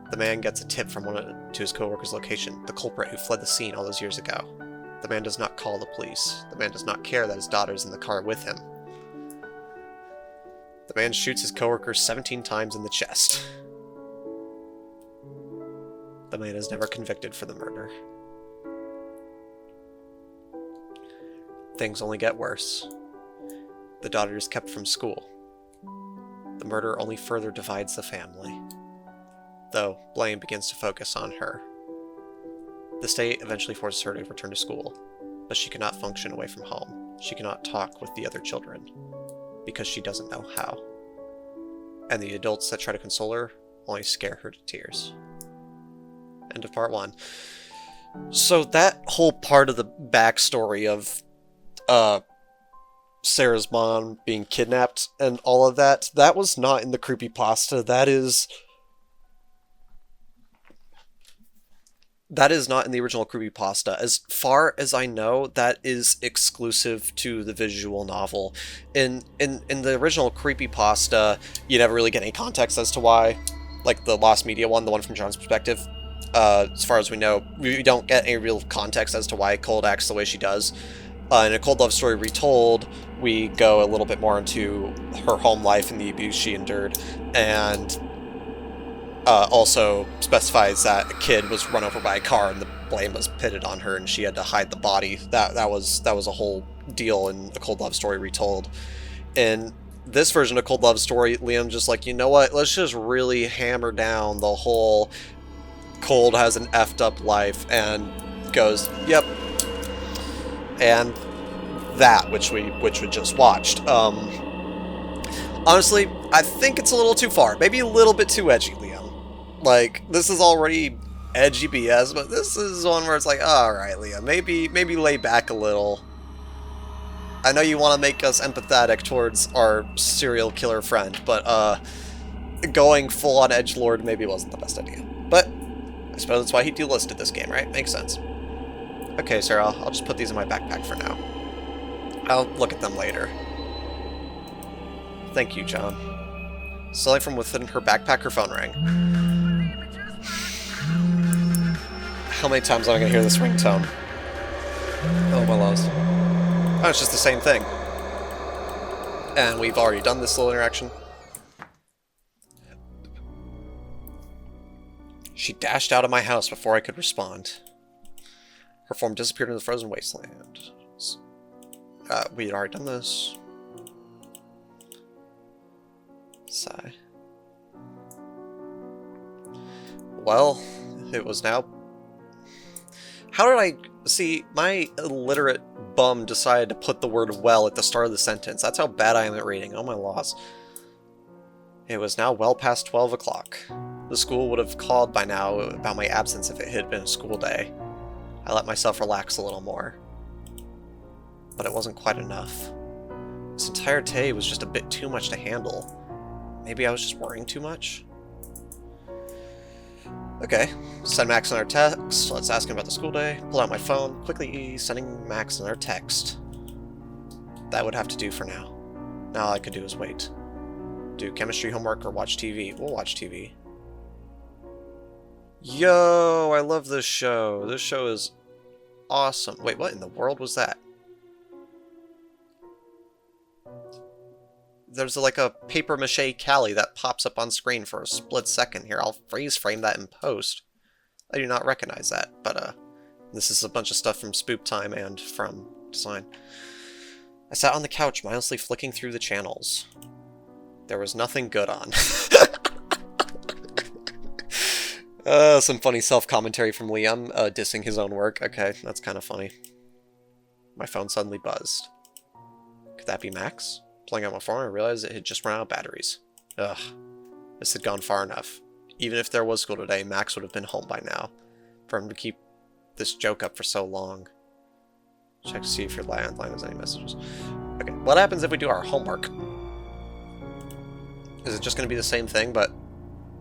the man gets a tip from to his co-worker's location, the culprit who fled the scene all those years ago. The man does not call the police. The man does not care that his daughter is in the car with him. The man shoots his co-worker 17 times in the chest. The man is never convicted for the murder. Things only get worse. The daughter is kept from school. The murder only further divides the family, though blame begins to focus on her. The state eventually forces her to return to school, but she cannot function away from home. She cannot talk with the other children, because she doesn't know how. And the adults that try to console her only scare her to tears. End of part 1. So that whole part of the backstory of Sarah's mom being kidnapped and all of that, that was not in the creepypasta. That is not in the original creepypasta. As far as I know, that is exclusive to the visual novel. In the original creepypasta, you never really get any context as to why. Like the Lost Media one, the one from John's perspective. As far as we know, we don't get any real context as to why Cold acts the way she does. In A Cold Love Story Retold, we go a little bit more into her home life and the abuse she endured, and also specifies that a kid was run over by a car and the blame was pitted on her and she had to hide the body. That was a whole deal in A Cold Love Story Retold. In this version of Cold Love Story, Liam just like, you know what, let's just really hammer down the whole Cold has an effed up life, and goes, yep. And that, which we just watched. Honestly, I think it's a little too far. Maybe a little bit too edgy, Liam. Like, this is already edgy BS, but this is one where it's like, alright, Liam, maybe lay back a little. I know you want to make us empathetic towards our serial killer friend, but going full on edgelord maybe wasn't the best idea. But I suppose that's why he delisted this game, right? Makes sense. Okay, Sarah, I'll just put these in my backpack for now. I'll look at them later. Thank you, John. Suddenly from within her backpack, her phone rang. How many times am I going to hear this ringtone? Oh, my lows. Oh, it's just the same thing. And we've already done this little interaction. She dashed out of my house before I could respond. Her form disappeared in the frozen wasteland. We had already done this. Sigh. Well, it was now... How did I... See, my illiterate bum decided to put the word well at the start of the sentence. That's how bad I am at reading. Oh my loss. It was now well past 12 o'clock. The school would have called by now about my absence if it had been a school day. I let myself relax a little more. But it wasn't quite enough. This entire day was just a bit too much to handle. Maybe I was just worrying too much? Okay, send Max another text. Let's ask him about the school day. Pull out my phone, quickly sending Max another text. That would have to do for now. Now all I could do is wait. Do chemistry homework or watch TV. We'll watch TV. Yo, I love this show. This show is awesome. Wait, what in the world was that? There's like a paper mache Callie that pops up on screen for a split second here. I'll freeze frame that in post. I do not recognize that, but this is a bunch of stuff from Spoop Time and from Design. I sat on the couch mindlessly flicking through the channels. There was nothing good on. Some funny self-commentary from Liam, dissing his own work. Okay, that's kind of funny. My phone suddenly buzzed. Could that be Max? Pulling out my phone, I realized it had just run out of batteries. Ugh. This had gone far enough. Even if there was school today, Max would have been home by now. For him to keep this joke up for so long. Check to see if your landline has any messages. Okay, what happens if we do our homework? Is it just going to be the same thing, but...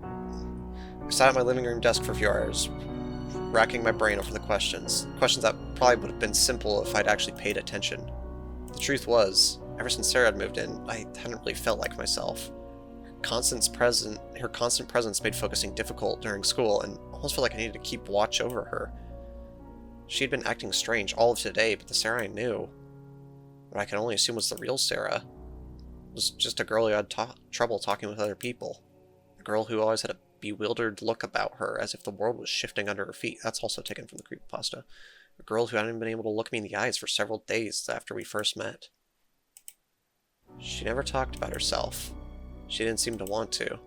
I sat at my living room desk for a few hours, racking my brain over the questions. Questions that probably would have been simple if I'd actually paid attention. The truth was, ever since Sarah had moved in, I hadn't really felt like myself. Her constant presence made focusing difficult during school, and almost felt like I needed to keep watch over her. She had been acting strange all of today, but the Sarah I knew, what I can only assume was the real Sarah, was just a girl who had trouble talking with other people. A girl who always had a bewildered look about her, as if the world was shifting under her feet. That's also taken from the creepypasta. A girl who hadn't been able to look me in the eyes for several days after we first met. She never talked about herself. She didn't seem to want to.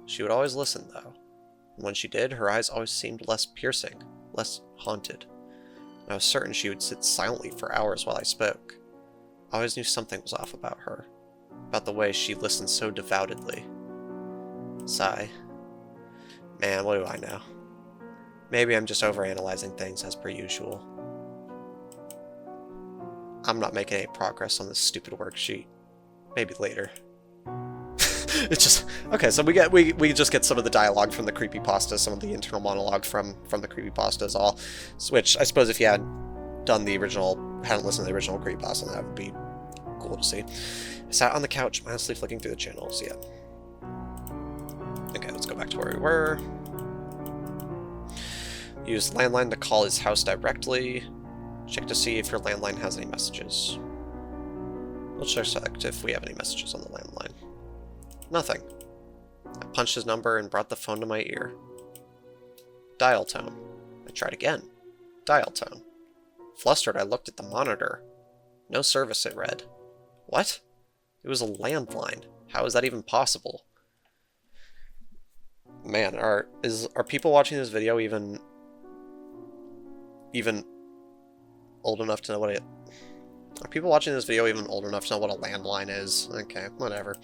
She would always listen, though. And when she did, her eyes always seemed less piercing, less haunted. And I was certain she would sit silently for hours while I spoke. I always knew something was off about her. About the way she listened so devoutedly. Sigh. Man, what do I know? Maybe I'm just overanalyzing things as per usual. I'm not making any progress on this stupid worksheet. Maybe later. It's just okay. So we just get some of the dialogue from the creepypasta, some of the internal monologue from the creepypastas, all. Which I suppose if you hadn't listened to the original creepypasta, that would be cool to see. I sat on the couch, mindlessly flicking through the channels. Yeah. Okay, let's go back to where we were. Use landline to call his house directly. Check to see if your landline has any messages. We'll check if we have any messages on the landline. Nothing. I punched his number and brought the phone to my ear. Dial tone. I tried again. Dial tone. Flustered, I looked at the monitor. No service, it read. What? It was a landline. How is that even possible? Man, are people watching this video even old enough to know what it... Are people watching this video even old enough to know what a landline is? Okay, whatever.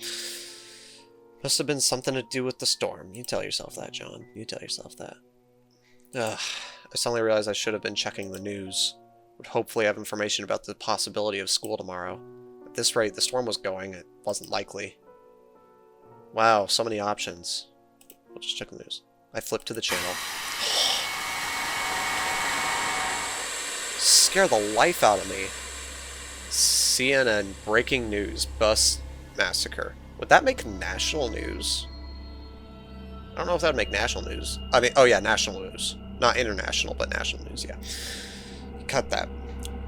Must have been something to do with the storm. You tell yourself that, John. You tell yourself that. Ugh. I suddenly realized I should have been checking the news. Would hopefully have information about the possibility of school tomorrow. At this rate, the storm was going. It wasn't likely. Wow, so many options. We'll just check the news. I flipped to the channel. Scare the life out of me. CNN breaking news. Bus massacre. Would that make national news? I don't know if that would make national news. I mean, oh yeah, national news. Not international, but national news, yeah. Cut that.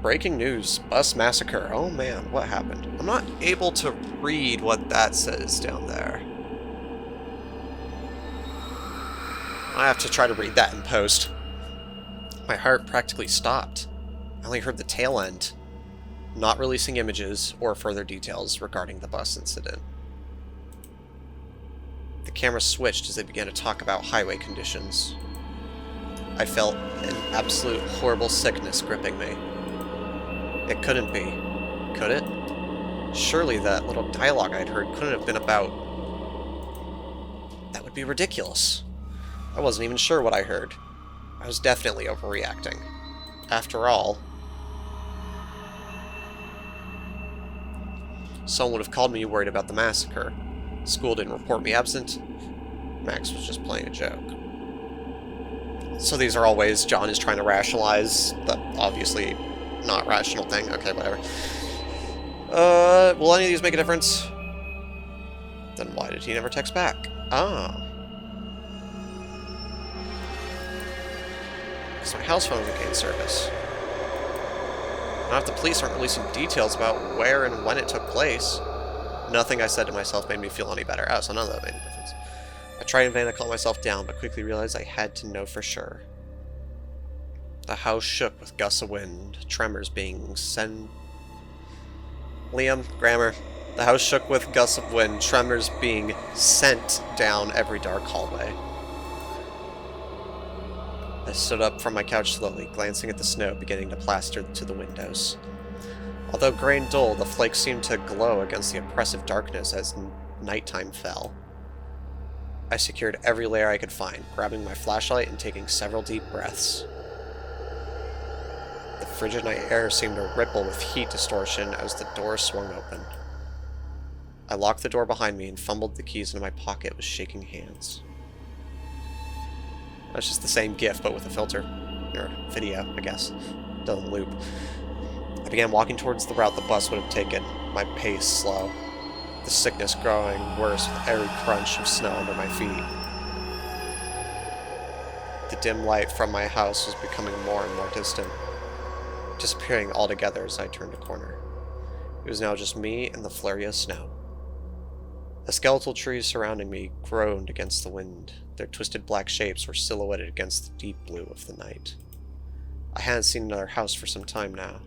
Breaking news. Bus massacre. Oh man, what happened? I'm not able to read what that says down there. I have to try to read that in post. My heart practically stopped. I only heard the tail end, not releasing images or further details regarding the bus incident. The camera switched as they began to talk about highway conditions. I felt an absolute horrible sickness gripping me. It couldn't be. Could it? Surely that little dialogue I'd heard couldn't have been about... That would be ridiculous. I wasn't even sure what I heard. I was definitely overreacting. After all, someone would have called me worried about the massacre. School didn't report me absent. Max was just playing a joke. So these are all ways John is trying to rationalize the obviously not rational thing. Okay, whatever. Will any of these make a difference? Then why did he never text back? Ah. Because my house phone gained service. Now if the police aren't releasing details about where and when it took place, nothing I said to myself made me feel any better. Oh, so none of that made a difference. I tried in vain to calm myself down, but quickly realized I had to know for sure. The house shook with gusts of wind, tremors being sent... Liam, grammar. The house shook with gusts of wind, tremors being sent down every dark hallway. I stood up from my couch slowly, glancing at the snow beginning to plaster to the windows. Although gray and dull, the flakes seemed to glow against the oppressive darkness as nighttime fell. I secured every layer I could find, grabbing my flashlight and taking several deep breaths. The frigid night air seemed to ripple with heat distortion as the door swung open. I locked the door behind me and fumbled the keys into my pocket with shaking hands. That's just the same GIF, but with a filter. Or video, I guess. Doesn't loop. I began walking towards the route the bus would have taken, my pace slow. The sickness growing worse with every crunch of snow under my feet. The dim light from my house was becoming more and more distant, disappearing altogether as I turned a corner. It was now just me and the flurry of snow. The skeletal trees surrounding me groaned against the wind. Their twisted black shapes were silhouetted against the deep blue of the night. I hadn't seen another house for some time now.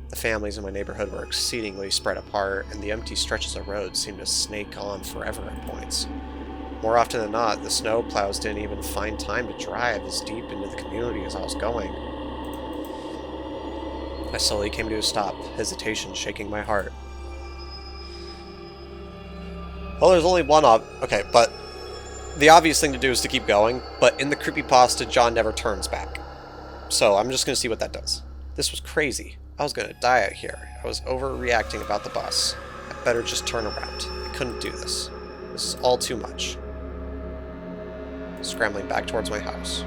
The families in my neighborhood were exceedingly spread apart, and the empty stretches of road seemed to snake on forever at points. More often than not, the snow plows didn't even find time to drive as deep into the community as I was going. I slowly came to a stop, hesitation shaking my heart. Well, there's only one okay, but the obvious thing to do is to keep going, but in the creepypasta, John never turns back. So I'm just going to see what that does. This was crazy. I was going to die out here. I was overreacting about the bus. I better just turn around. I couldn't do this. This is all too much. Scrambling back towards my house.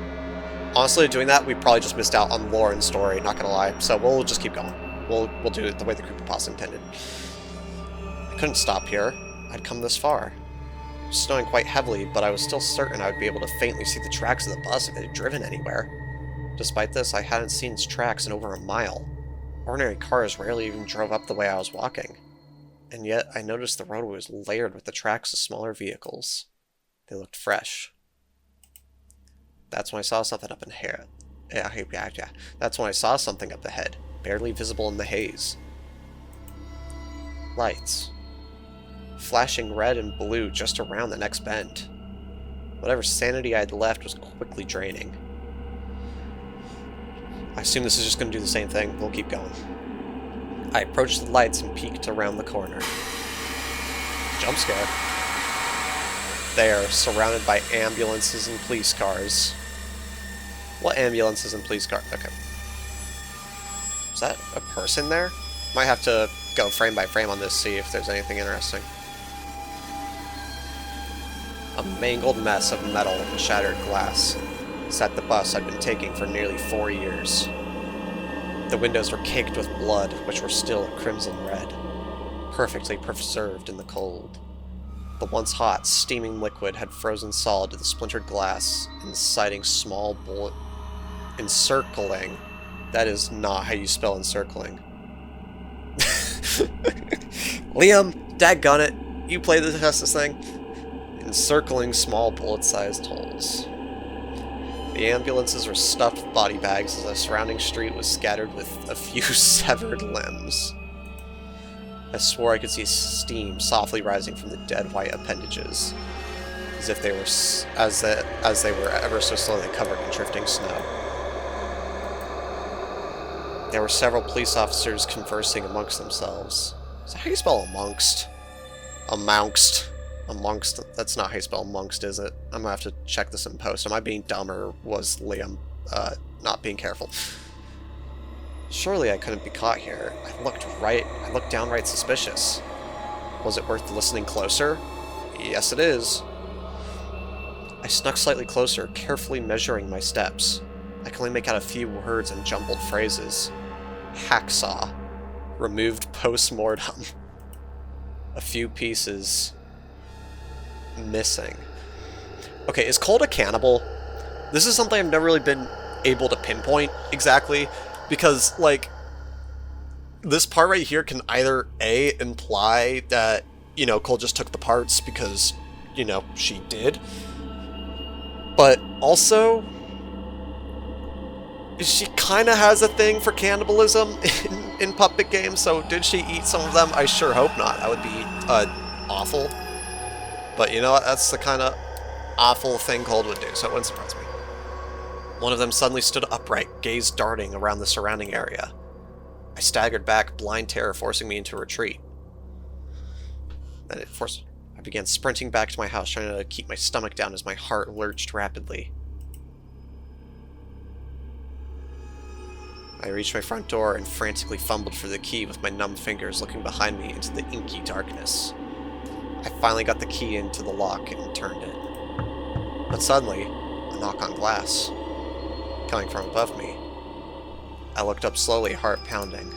Honestly, doing that, we probably just missed out on Lauren's story, not gonna lie. So we'll just keep going. We'll do it the way the creepypasta intended. I couldn't stop here. I'd come this far. It was snowing quite heavily, but I was still certain I would be able to faintly see the tracks of the bus if it had driven anywhere. Despite this, I hadn't seen its tracks in over a mile. Ordinary cars rarely even drove up the way I was walking. And yet, I noticed the roadway was layered with the tracks of smaller vehicles. They looked fresh. That's when I saw something up in here. Yeah. That's when I saw something up ahead, barely visible in the haze. Lights. Flashing red and blue just around the next bend. Whatever sanity I had left was quickly draining. I assume this is just going to do the same thing. We'll keep going. I approached the lights and peeked around the corner. Jump scare. There, surrounded by ambulances and police cars. What ambulances and police cars? Okay. Is that a person there? Might have to go frame by frame on this, see if there's anything interesting. A mangled mess of metal and shattered glass sat the bus I'd been taking for nearly 4 years. The windows were caked with blood, which were still a crimson red, perfectly preserved in the cold. The once hot, steaming liquid had frozen solid to the splintered glass, inciting small bullet... Encircling. That is not how you spell encircling. Liam, dadgunnit, you play this thing? Encircling small bullet-sized holes. The ambulances were stuffed with body bags as the surrounding street was scattered with a few severed limbs. I swore I could see steam softly rising from the dead white appendages, as if they were as they were ever so slowly covered in drifting snow. There were several police officers conversing amongst themselves. Is that how you spell amongst? Amongst. That's not how you spell amongst, is it? I'm gonna have to check this in post. Am I being dumb, or was Liam not being careful? Surely I couldn't be caught here. I looked downright suspicious. Was it worth listening closer? Yes, it is. I snuck slightly closer, carefully measuring my steps. I could only make out a few words and jumbled phrases. Hacksaw. Removed post-mortem. A few pieces missing. Okay, is Cold a cannibal? This is something I've never really been able to pinpoint exactly, because, like, this part right here can either A, imply that, you know, Cole just took the parts because, you know, she did, but also, she kind of has a thing for cannibalism in puppet games, so did she eat some of them? I sure hope not. That would be awful. But you know what? That's the kind of awful thing Cold would do, so it wouldn't surprise me. One of them suddenly stood upright, gaze darting around the surrounding area. I staggered back, blind terror forcing me into retreat. Then I began sprinting back to my house, trying to keep my stomach down as my heart lurched rapidly. I reached my front door and frantically fumbled for the key with my numb fingers, looking behind me into the inky darkness. I finally got the key into the lock and turned it. But suddenly, a knock on glass, coming from above me. I looked up slowly, heart pounding.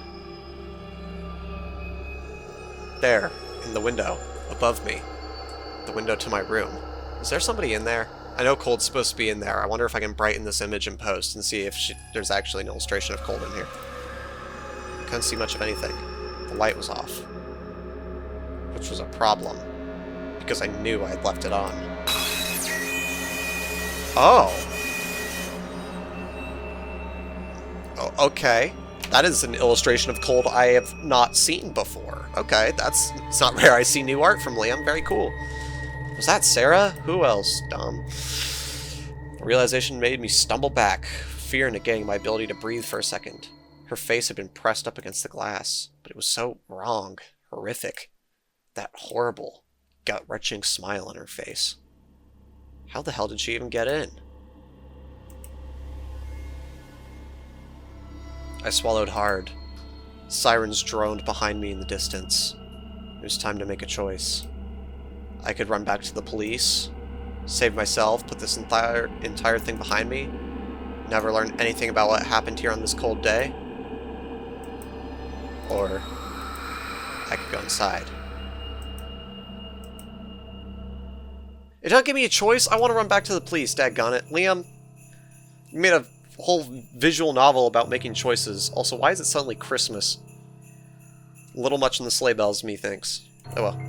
There, in the window, above me. The window to my room. Is there somebody in there? I know Cold's supposed to be in there. I wonder if I can brighten this image in post and see if there's actually an illustration of Cold in here. I couldn't see much of anything. The light was off. Which was a problem, because I knew I had left it on. Oh. Okay. That is an illustration of Cold I have not seen before. Okay, it's not rare I see new art from Liam. Very cool. Was that Sarah? Who else? Dumb. The realization made me stumble back, fear negating my ability to breathe for a second. Her face had been pressed up against the glass, but it was so wrong, horrific. That horrible, gut-wrenching smile on her face. How the hell did she even get in? I swallowed hard. Sirens droned behind me in the distance. It was time to make a choice. I could run back to the police, save myself, put this entire thing behind me, never learn anything about what happened here on this cold day. Or I could go inside. It don't give me a choice. I want to run back to the police, daggone it. Liam, you made a whole visual novel about making choices. Also, why is it suddenly Christmas? A little much in the sleigh bells, methinks. Oh well.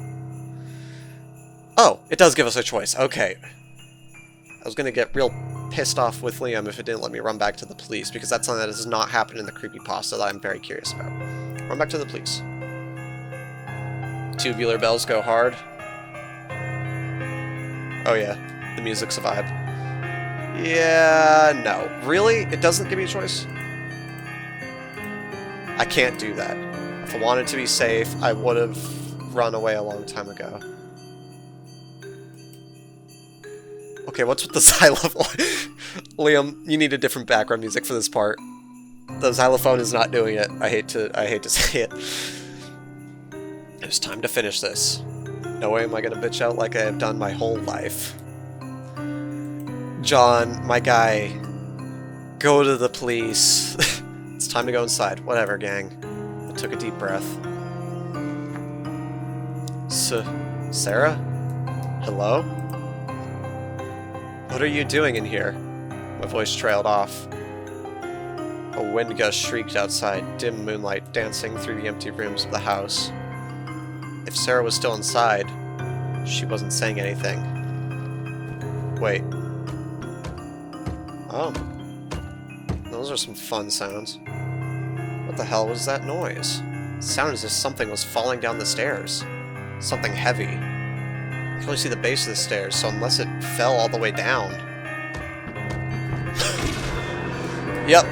Oh, it does give us a choice. Okay. I was gonna get real pissed off with Liam if it didn't let me run back to the police, because that's something that does not happen in the creepypasta that I'm very curious about. Run back to the police. Tubular bells go hard. Oh yeah, the music's a vibe. Yeah, no. Really? It doesn't give me a choice? I can't do that. If I wanted to be safe, I would have run away a long time ago. Okay, what's with the xylophone? Liam, you need a different background music for this part. The xylophone is not doing it. I hate to say it. It was time to finish this. No way am I gonna bitch out like I have done my whole life. John, my guy, go to the police. It's time to go inside. Whatever, gang. I took a deep breath. Sarah? Hello? What are you doing in here? My voice trailed off. A wind gust shrieked outside, dim moonlight dancing through the empty rooms of the house. If Sarah was still inside, she wasn't saying anything. Wait. Oh. Those are some fun sounds. What the hell was that noise? It sounded as if something was falling down the stairs. Something heavy. I can only see the base of the stairs, so unless it fell all the way down... Yep.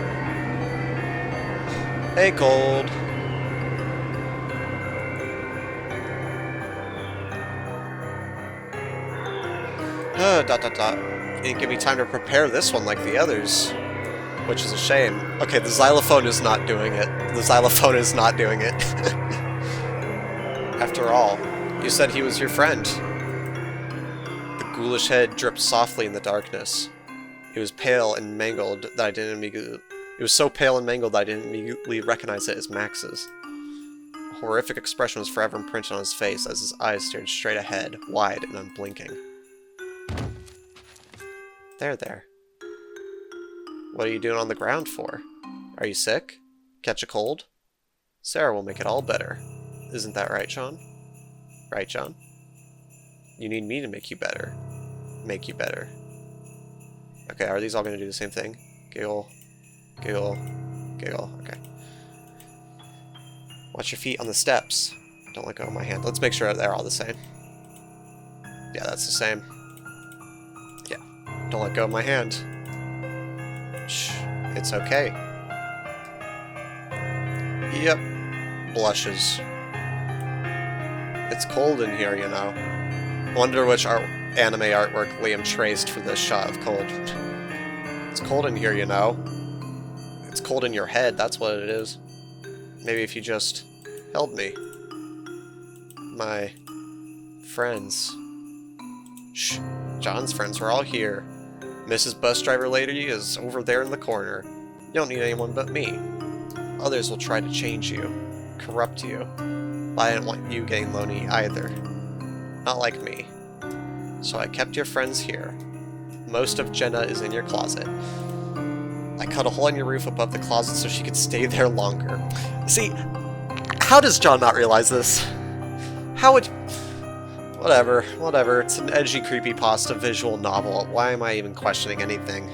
Hey, Cold. You didn't give me time to prepare this one like the others. Which is a shame. Okay, the xylophone is not doing it. The xylophone is not doing it. After all, you said he was your friend. The ghoulish head dripped softly in the darkness. It was pale and mangled that I didn't immediately... It was so pale and mangled that I didn't immediately recognize it as Max's. A horrific expression was forever imprinted on his face as his eyes stared straight ahead, wide and unblinking. There. What are you doing on the ground for? Are you sick? Catch a cold? Sarah will make it all better. Isn't that right, John? Right, John? You need me to make you better. Make you better. Okay, are these all going to do the same thing? Giggle. Giggle. Giggle. Okay. Watch your feet on the steps. Don't let go of my hand. Let's make sure they're all the same. Yeah, that's the same. Yeah. Don't let go of my hand. Shh. It's okay. Yep. Blushes. It's cold in here, you know. Wonder which anime artwork Liam traced for this shot of cold. It's cold in here, you know. It's cold in your head, that's what it is. Maybe if you just held me. My friends. Shh. John's friends are all here. Mrs. Bus Driver Lady is over there in the corner. You don't need anyone but me. Others will try to change you, corrupt you. But I didn't want you getting lonely either. Not like me. So I kept your friends here. Most of Jenna is in your closet. I cut a hole in your roof above the closet so she could stay there longer. See, how does John not realize this? How would... Whatever. It's an edgy creepypasta visual novel. Why am I even questioning anything?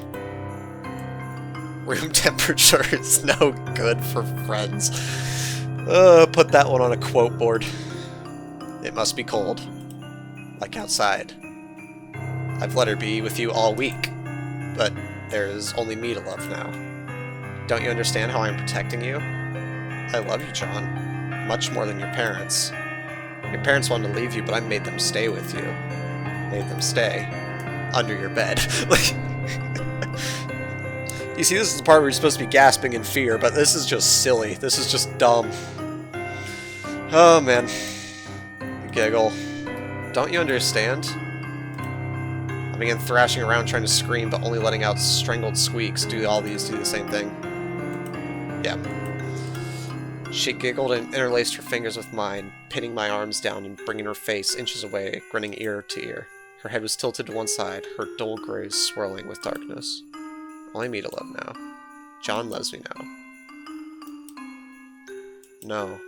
Room temperature is no good for friends. Put that one on a quote board. It must be cold. Like outside. I've let her be with you all week. But there is only me to love now. Don't you understand how I'm protecting you? I love you, John. Much more than your parents. Your parents wanted to leave you, but I made them stay with you. Made them stay. under your bed. Like, you see, this is the part where you're supposed to be gasping in fear, but this is just silly. This is just dumb. Oh, man. Giggle. Don't you understand? I began thrashing around trying to scream, but only letting out strangled squeaks. Do all these do the same thing? Yeah. She giggled and interlaced her fingers with mine, pinning my arms down and bringing her face inches away, grinning ear to ear. Her head was tilted to one side, her dull grays swirling with darkness. Only me to love now. John loves me now. No.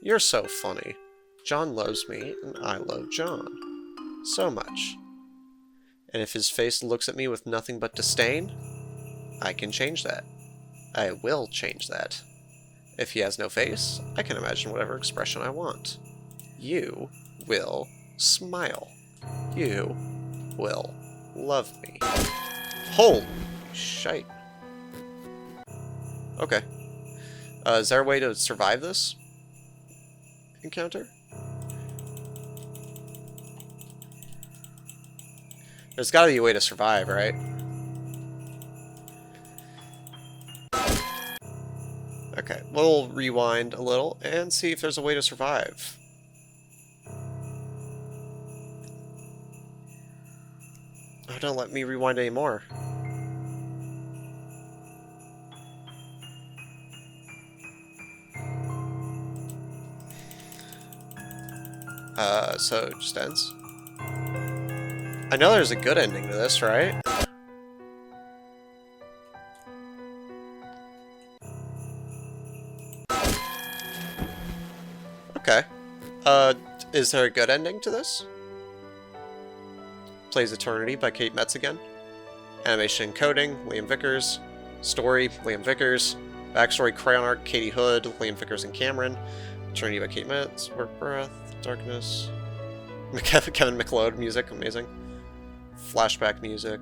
You're so funny. John loves me, and I love John. So much. And if his face looks at me with nothing but disdain, I can change that. I will change that. If he has no face, I can imagine whatever expression I want. You will smile. You will love me. Holy shite. Okay. Is there a way to survive this encounter? There's gotta be a way to survive, right? Okay, we'll rewind a little and see if there's a way to survive. Oh, don't let me rewind anymore. So it just ends. I know there's a good ending to this, right? Okay. Is there a good ending to this? Plays Eternity by Kate Metz again. Animation and coding, Liam Vickers. Story, Liam Vickers. Backstory, Crayon Art, Katie Hood, Liam Vickers and Cameron. Eternity by Kate Metz. Work Breath, Darkness. Kevin McLeod music, amazing. Flashback music.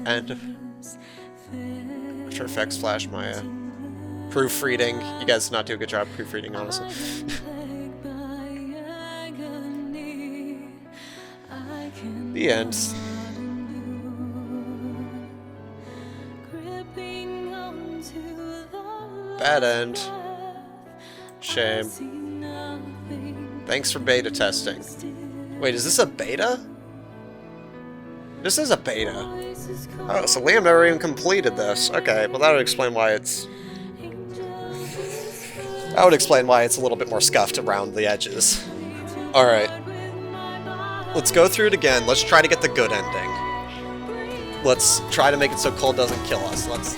And After Effects, Flash, Maya. Proofreading. You guys did not do a good job proofreading, honestly. The end. Bad end. Shame. Thanks for beta testing. Wait, is this a beta? This is a beta. Oh, so Liam never even completed this. Okay, well that would explain why it's... That would explain why it's a little bit more scuffed around the edges. Alright. Let's go through it again. Let's try to get the good ending. Let's try to make it so Cole doesn't kill us. Let's...